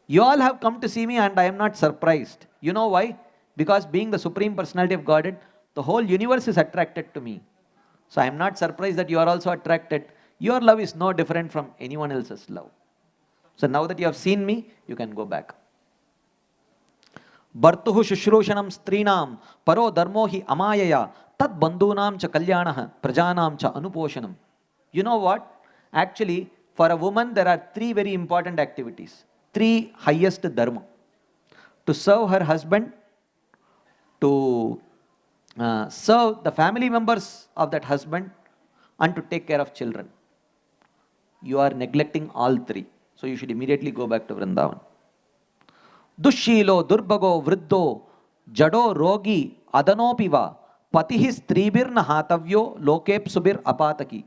you all have come to see me and I am not surprised. You know why? Because being the Supreme Personality of Godhead, the whole universe is attracted to me. So I am not surprised that you are also attracted. Your love is no different from anyone else's love. So now that you have seen me, you can go back. Bhartuhu shushrushanam strinam paro dharmo hi amayaya tad bandhunam cha kalyanah prajanam cha anuposhanam. You know what? Actually, for a woman, there are 3 very important activities. 3 highest dharma. To serve her husband, to serve the family members of that husband, and to take care of children. You are neglecting all 3. So you should immediately go back to Vrindavan. Dushilo, Durbago, Vriddho, Jado, Rogi, Adanopiva, Patihis Tribir Nahatavyo, Lokep Subir Apataki.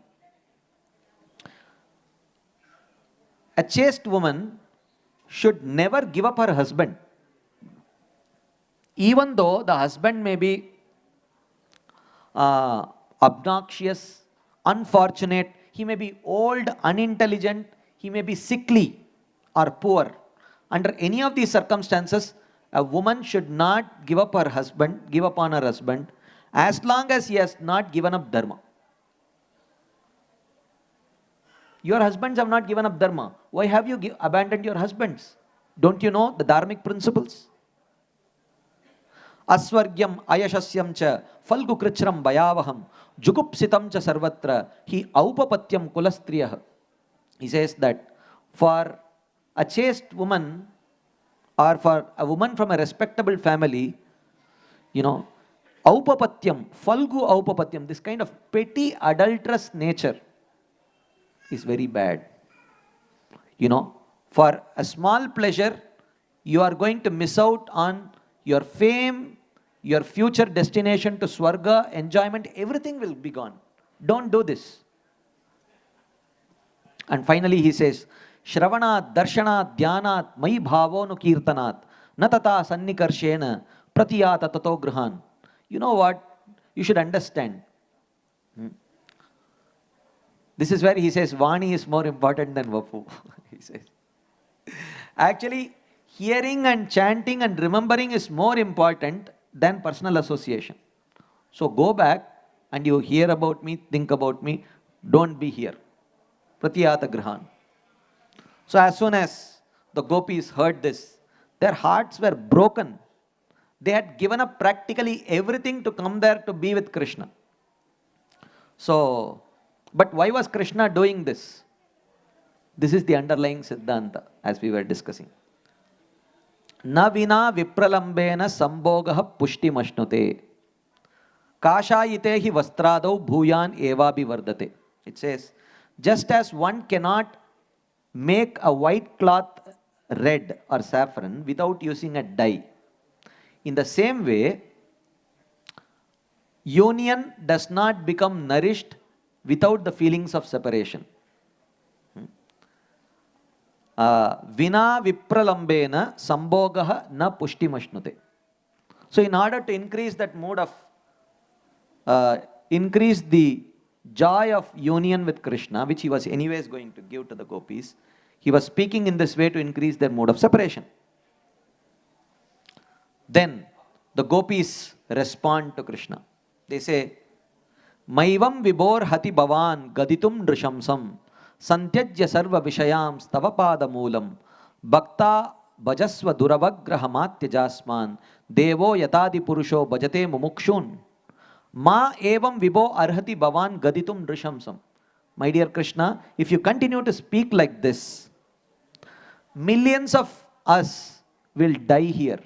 A chaste woman should never give up her husband. Even though the husband may be obnoxious, unfortunate, he may be old, unintelligent, he may be sickly or poor. Under any of these circumstances, a woman should not give up on her husband, as long as he has not given up dharma. Your husbands have not given up dharma. Why have you abandoned your husbands? Don't you know the dharmic principles? Aswargyam ayashasyam cha falgu krichram bayavaham jugupsitam cha sarvatra hi aupapatyam kulastriyah. He says that for a chaste woman or for a woman from a respectable family, aupapatyam, falgu aupapatyam, this kind of petty adulterous nature is very bad. For a small pleasure, you are going to miss out on your fame, your future destination to Swarga, enjoyment, everything will be gone. Don't do this. And finally he says, Shravanat, Darshanat, Dhyanat, Mai Bhavo nu Kirtanat, Natata Sannikarshena, Pratiyata Tato Grihan. You know what? You should understand. This is where he says, Vani is more important than Vapu. He says. Actually, hearing and chanting and remembering is more important than personal association. So go back and you hear about me, think about me, don't be here. Pratiyata Grihan. So as soon as the gopis heard this, their hearts were broken. They had given up practically everything to come there to be with Krishna. So, but why was Krishna doing this? This is the underlying Siddhanta, as we were discussing. Na vina vipralambena sambhogaha pushti mashnute. Kashayite hi vastradau bhuyan evabi vardate. It says, just as one cannot make a white cloth red or saffron without using a dye, in the same way, union does not become nourished without the feelings of separation. Vina vipralambena sambhogaha na pushti mashnute. So in order to increase that mood of, increase the joy of union with Krishna, which he was anyways going to give to the gopis, he was speaking in this way to increase their mood of separation. Then the gopis respond to Krishna. They say, Maivam vibor hati bhavan gaditum drishamsam santyajya sarva vishayam stavapada moolam bhakta bhajasva duravagrahamatya devo yatadi purusho bhajate mumukshun ma evam vibo arhati bhavan gaditum drishamsam. My dear Krishna, if you continue to speak like this, millions of us will die here.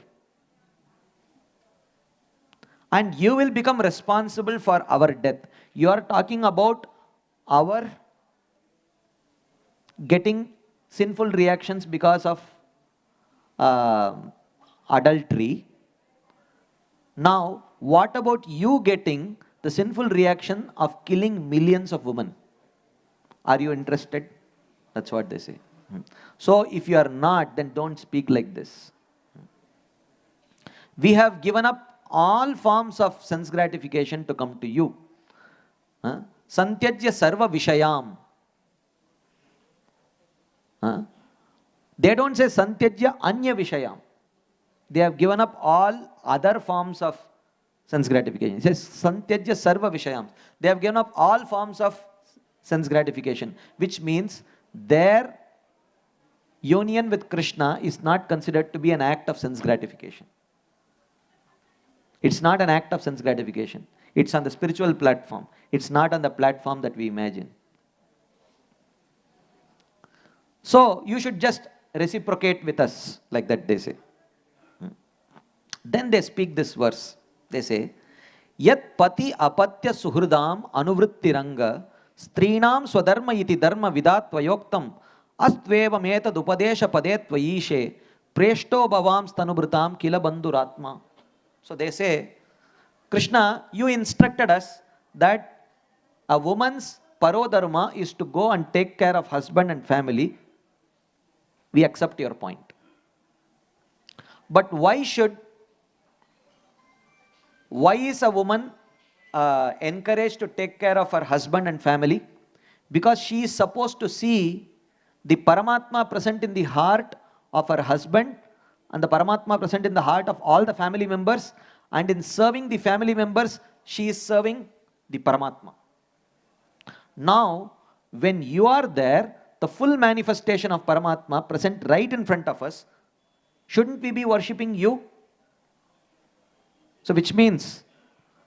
And you will become responsible for our death. You are talking about our getting sinful reactions because of adultery. Now, what about you getting the sinful reaction of killing millions of women? Are you interested? That's what they say. So, if you are not, then don't speak like this. We have given up all forms of sense gratification to come to you. Santyajya sarva vishayam. They don't say santyajya anya vishayam. They have given up all other forms of sense gratification. It says santyajya sarva vishayam. They have given up all forms of sense gratification, which means their union with Krishna is not considered to be an act of sense gratification. It's not an act of sense gratification. It's on the spiritual platform. It's not on the platform that we imagine. So, you should just reciprocate with us, like that they say. Then they speak this verse. They say, Yat pati apatya suhridam anuvrittiranga strinam swadharma iti dharma vidatvayoktam astveva metad upadesha padetvayishe preshto bhavam stanubhritam kila bandhuratma. So they say, Krishna, you instructed us that a woman's parodharma is to go and take care of husband and family. We accept your point. But why is a woman encouraged to take care of her husband and family? Because she is supposed to see the Paramatma present in the heart of her husband and the Paramatma present in the heart of all the family members, and in serving the family members, she is serving the Paramatma. Now, when you are there, the full manifestation of Paramatma present right in front of us, shouldn't we be worshipping you? So which means,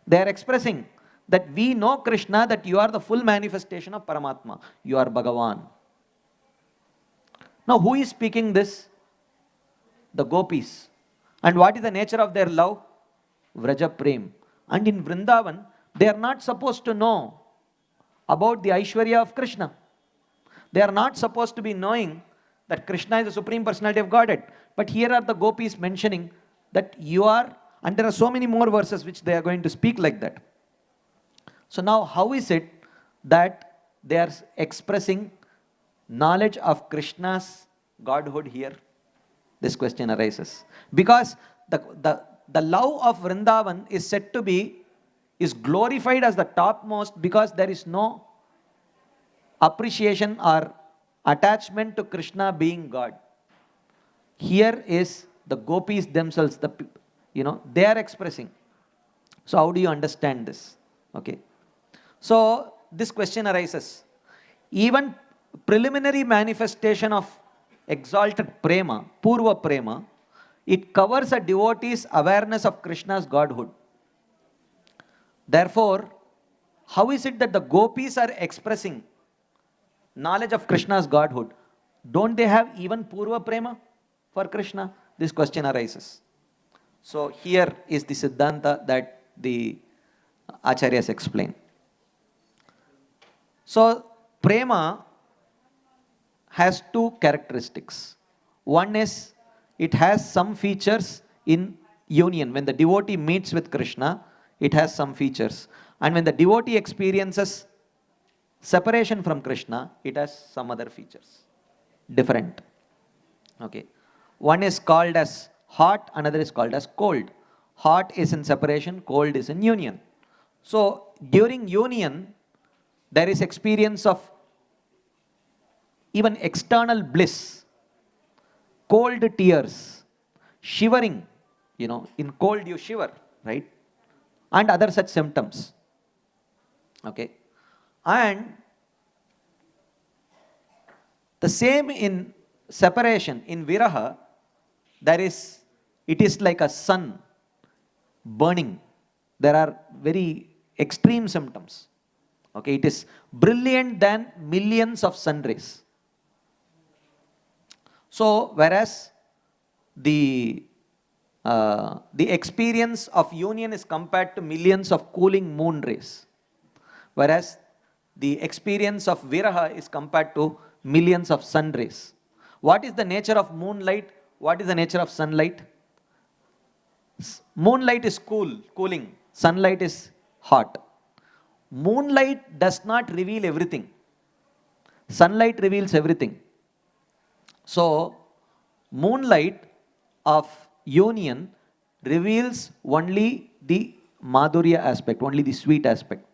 they are expressing that we know Krishna, that you are the full manifestation of Paramatma. You are Bhagavan. Now, who is speaking this? The gopis. And what is the nature of their love? Vraja Prem. And in Vrindavan, they are not supposed to know about the Aishwarya of Krishna. They are not supposed to be knowing that Krishna is the Supreme Personality of Godhead. But here are the gopis mentioning that you are, and there are so many more verses which they are going to speak like that. So now, how is it that they are expressing knowledge of Krishna's Godhood here? This question arises. Because the love of Vrindavan is said to be, is glorified as the topmost because there is no appreciation or attachment to Krishna being God. Here is the gopis themselves, they are expressing. So how do you understand this? Okay. So this question arises. Even preliminary manifestation of exalted prema, purva prema, it covers a devotee's awareness of Krishna's Godhood. Therefore, how is it that the gopis are expressing knowledge of Krishna's Godhood? Don't they have even purva prema for Krishna? This question arises. So here is the Siddhanta that the Acharyas explain. So prema has two characteristics. One is, it has some features in union. When the devotee meets with Krishna, it has some features. And when the devotee experiences separation from Krishna, it has some other features. Different. Okay. One is called as hot, another is called as cold. hot is in separation, cold is in union. So during union, there is experience of even external bliss, cold tears, shivering, in cold you shiver, right? And other such symptoms. Okay. And the same in separation, in viraha, it is like a sun burning. There are very extreme symptoms. Okay, it is brilliant than millions of sun rays. So, whereas the experience of union is compared to millions of cooling moon rays, whereas the experience of viraha is compared to millions of sun rays. What is the nature of moonlight? What is the nature of sunlight? Moonlight is cooling. Sunlight is hot. Moonlight does not reveal everything. Sunlight reveals everything. So, moonlight of union reveals only the madhurya aspect, only the sweet aspect.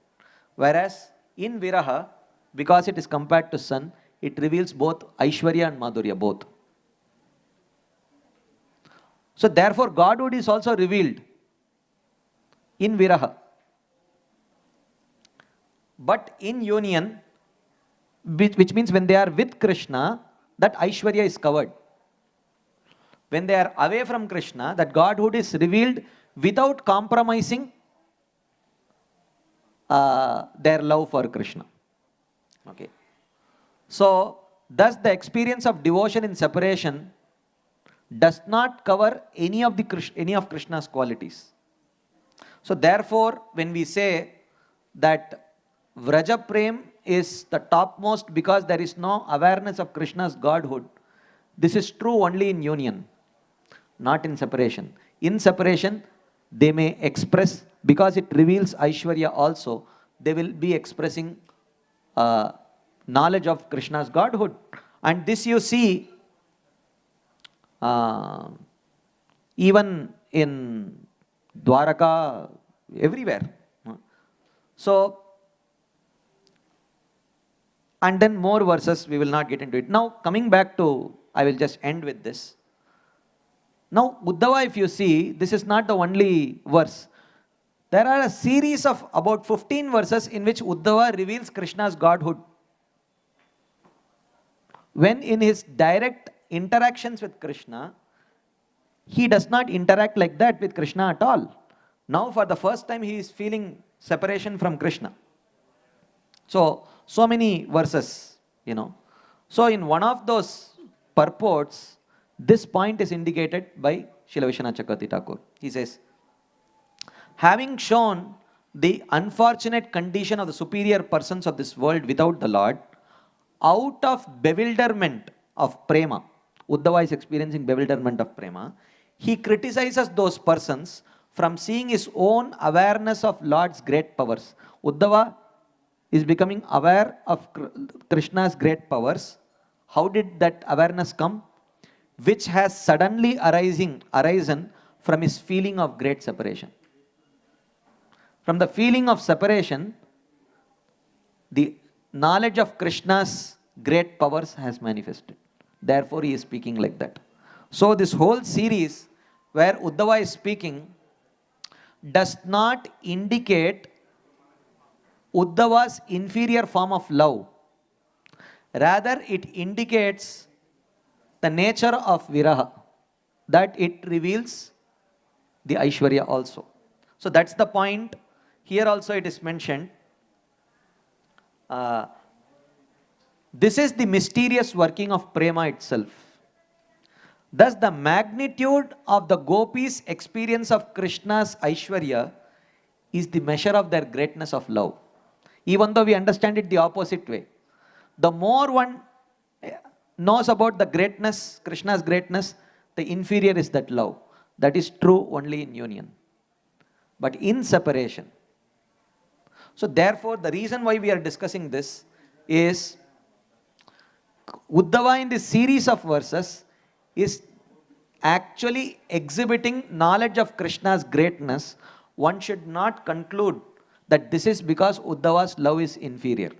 Whereas in viraha, because it is compared to sun, it reveals both Aishwarya and Madhurya, both. So therefore, Godhood is also revealed in viraha. But in union, which means when they are with Krishna, that Aishwarya is covered. When they are away from Krishna, that Godhood is revealed without compromising their love for Krishna. Okay. So, thus the experience of devotion in separation does not cover any of Krishna's qualities. So therefore, when we say that Vraja Prem is the topmost because there is no awareness of Krishna's Godhood, this is true only in union, not in separation. In separation, they may express, because it reveals Aishwarya also, they will be expressing knowledge of Krishna's Godhood. And this you see even in Dwaraka, everywhere. So, and then more verses, we will not get into it. Now, coming back to, I will just end with this. Now, Uddhava, if you see, this is not the only verse. There are a series of about 15 verses in which Uddhava reveals Krishna's Godhood. When in his direct interactions with Krishna, he does not interact like that with Krishna at all. Now for the first time he is feeling separation from Krishna. So many verses, So in one of those purports, this point is indicated by Srila Vishwanath Chakravarti Thakur. He says, having shown the unfortunate condition of the superior persons of this world without the Lord, out of bewilderment of prema, Uddhava is experiencing bewilderment of prema, he criticizes those persons from seeing his own awareness of Lord's great powers. Uddhava is becoming aware of Krishna's great powers. How did that awareness come? Which has suddenly arisen from his feeling of great separation. From the feeling of separation, the knowledge of Krishna's great powers has manifested. Therefore, he is speaking like that. So, this whole series where Uddhava is speaking does not indicate Uddhava's inferior form of love. Rather, it indicates the nature of viraha, that it reveals the Aishwarya also. So, that's the point. Here also it is mentioned. This is the mysterious working of prema itself. Thus, the magnitude of the gopis' experience of Krishna's Aishwarya is the measure of their greatness of love. Even though we understand it the opposite way. The more one knows about the greatness, Krishna's greatness, the inferior is that love. That is true only in union. But in separation. So therefore, the reason why we are discussing this is Uddhava in this series of verses is actually exhibiting knowledge of Krishna's greatness, one should not conclude that this is because Uddhava's love is inferior.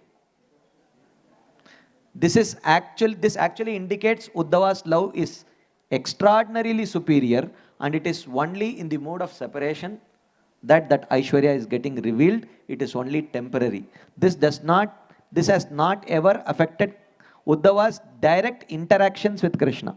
This actually indicates Uddhava's love is extraordinarily superior, and it is only in the mode of separation that Aishwarya is getting revealed. It is only temporary. This has not ever affected Uddhava's direct interactions with Krishna.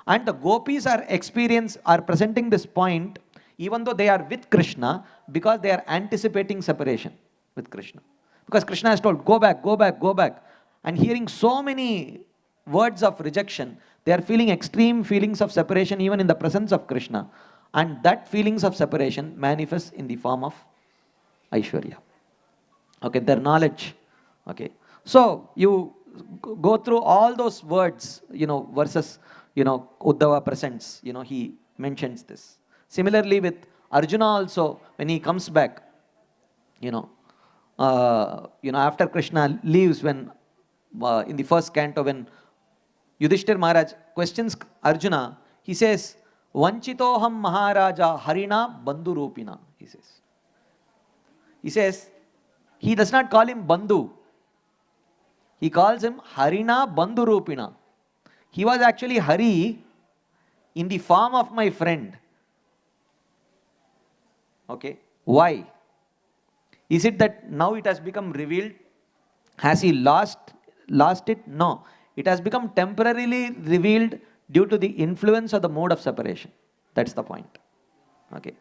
And the gopis are presenting this point even though they are with Krishna, because they are anticipating separation with Krishna. Because Krishna has told, go back, go back, go back. And hearing so many words of rejection, they are feeling extreme feelings of separation even in the presence of Krishna. And that feelings of separation manifests in the form of Aishwarya. Okay, their knowledge. Okay. So you go through all those words, verses, Uddhava presents, he mentions this. Similarly with Arjuna also, when he comes back, after Krishna leaves, when in the first canto, when Yudhishthir Maharaj questions Arjuna, he says, Vanchitoham Maharaja Harina Bandhu Rupina, he says. He says, he does not call him Bandhu. He calls him Harina Bandhu Rupina. He was actually Hari in the form of my friend. Okay. Why? Is it that now it has become revealed? Has he lost it? No. It has become temporarily revealed due to the influence of the mode of separation. That's the point. Okay.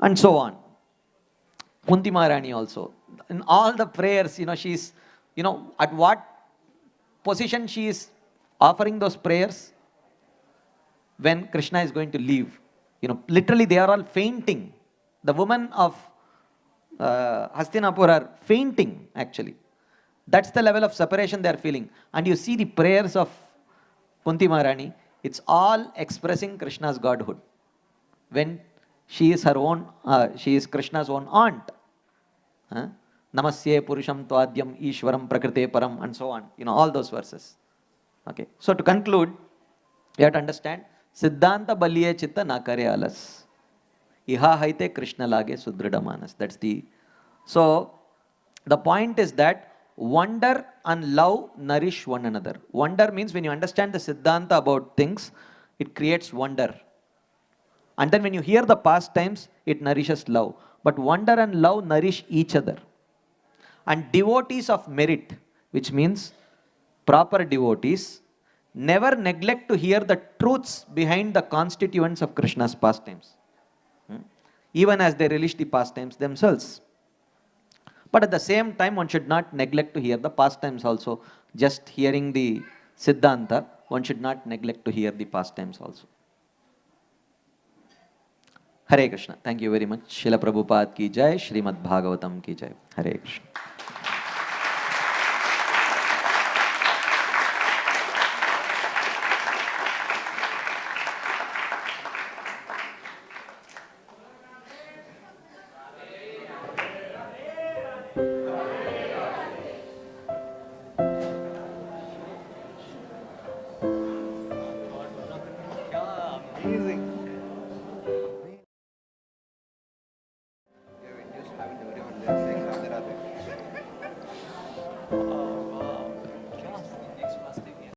And so on. Kunti Maharani also. In all the prayers, she's, at what position she is offering those prayers? When Krishna is going to leave. Literally they are all fainting. The women of Hastinapur are fainting actually. That's the level of separation they are feeling. And you see the prayers of Kunti Maharani, it's all expressing Krishna's godhood. When she is Krishna's own aunt. Namasye Purusham Tvadyam Ishwaram Prakrite Param, and so on. All those verses. Okay. So to conclude, you have to understand, Siddhanta Baliye Chitta Nakare Alas. Iha haite Krishna lage Sudrida Manas. So the point is that wonder and love nourish one another. Wonder means when you understand the Siddhanta about things, it creates wonder. And then when you hear the pastimes, it nourishes love. But wonder and love nourish each other. And devotees of merit, which means proper devotees, never neglect to hear the truths behind the constituents of Krishna's pastimes. Even as they relish the pastimes themselves. But at the same time, one should not neglect to hear the pastimes also. Just hearing the Siddhanta, one should not neglect to hear the pastimes also. Hare Krishna. Thank you very much. Srila Prabhupada ki jai, Srimad Bhagavatam ki jai. Hare Krishna. Amazing.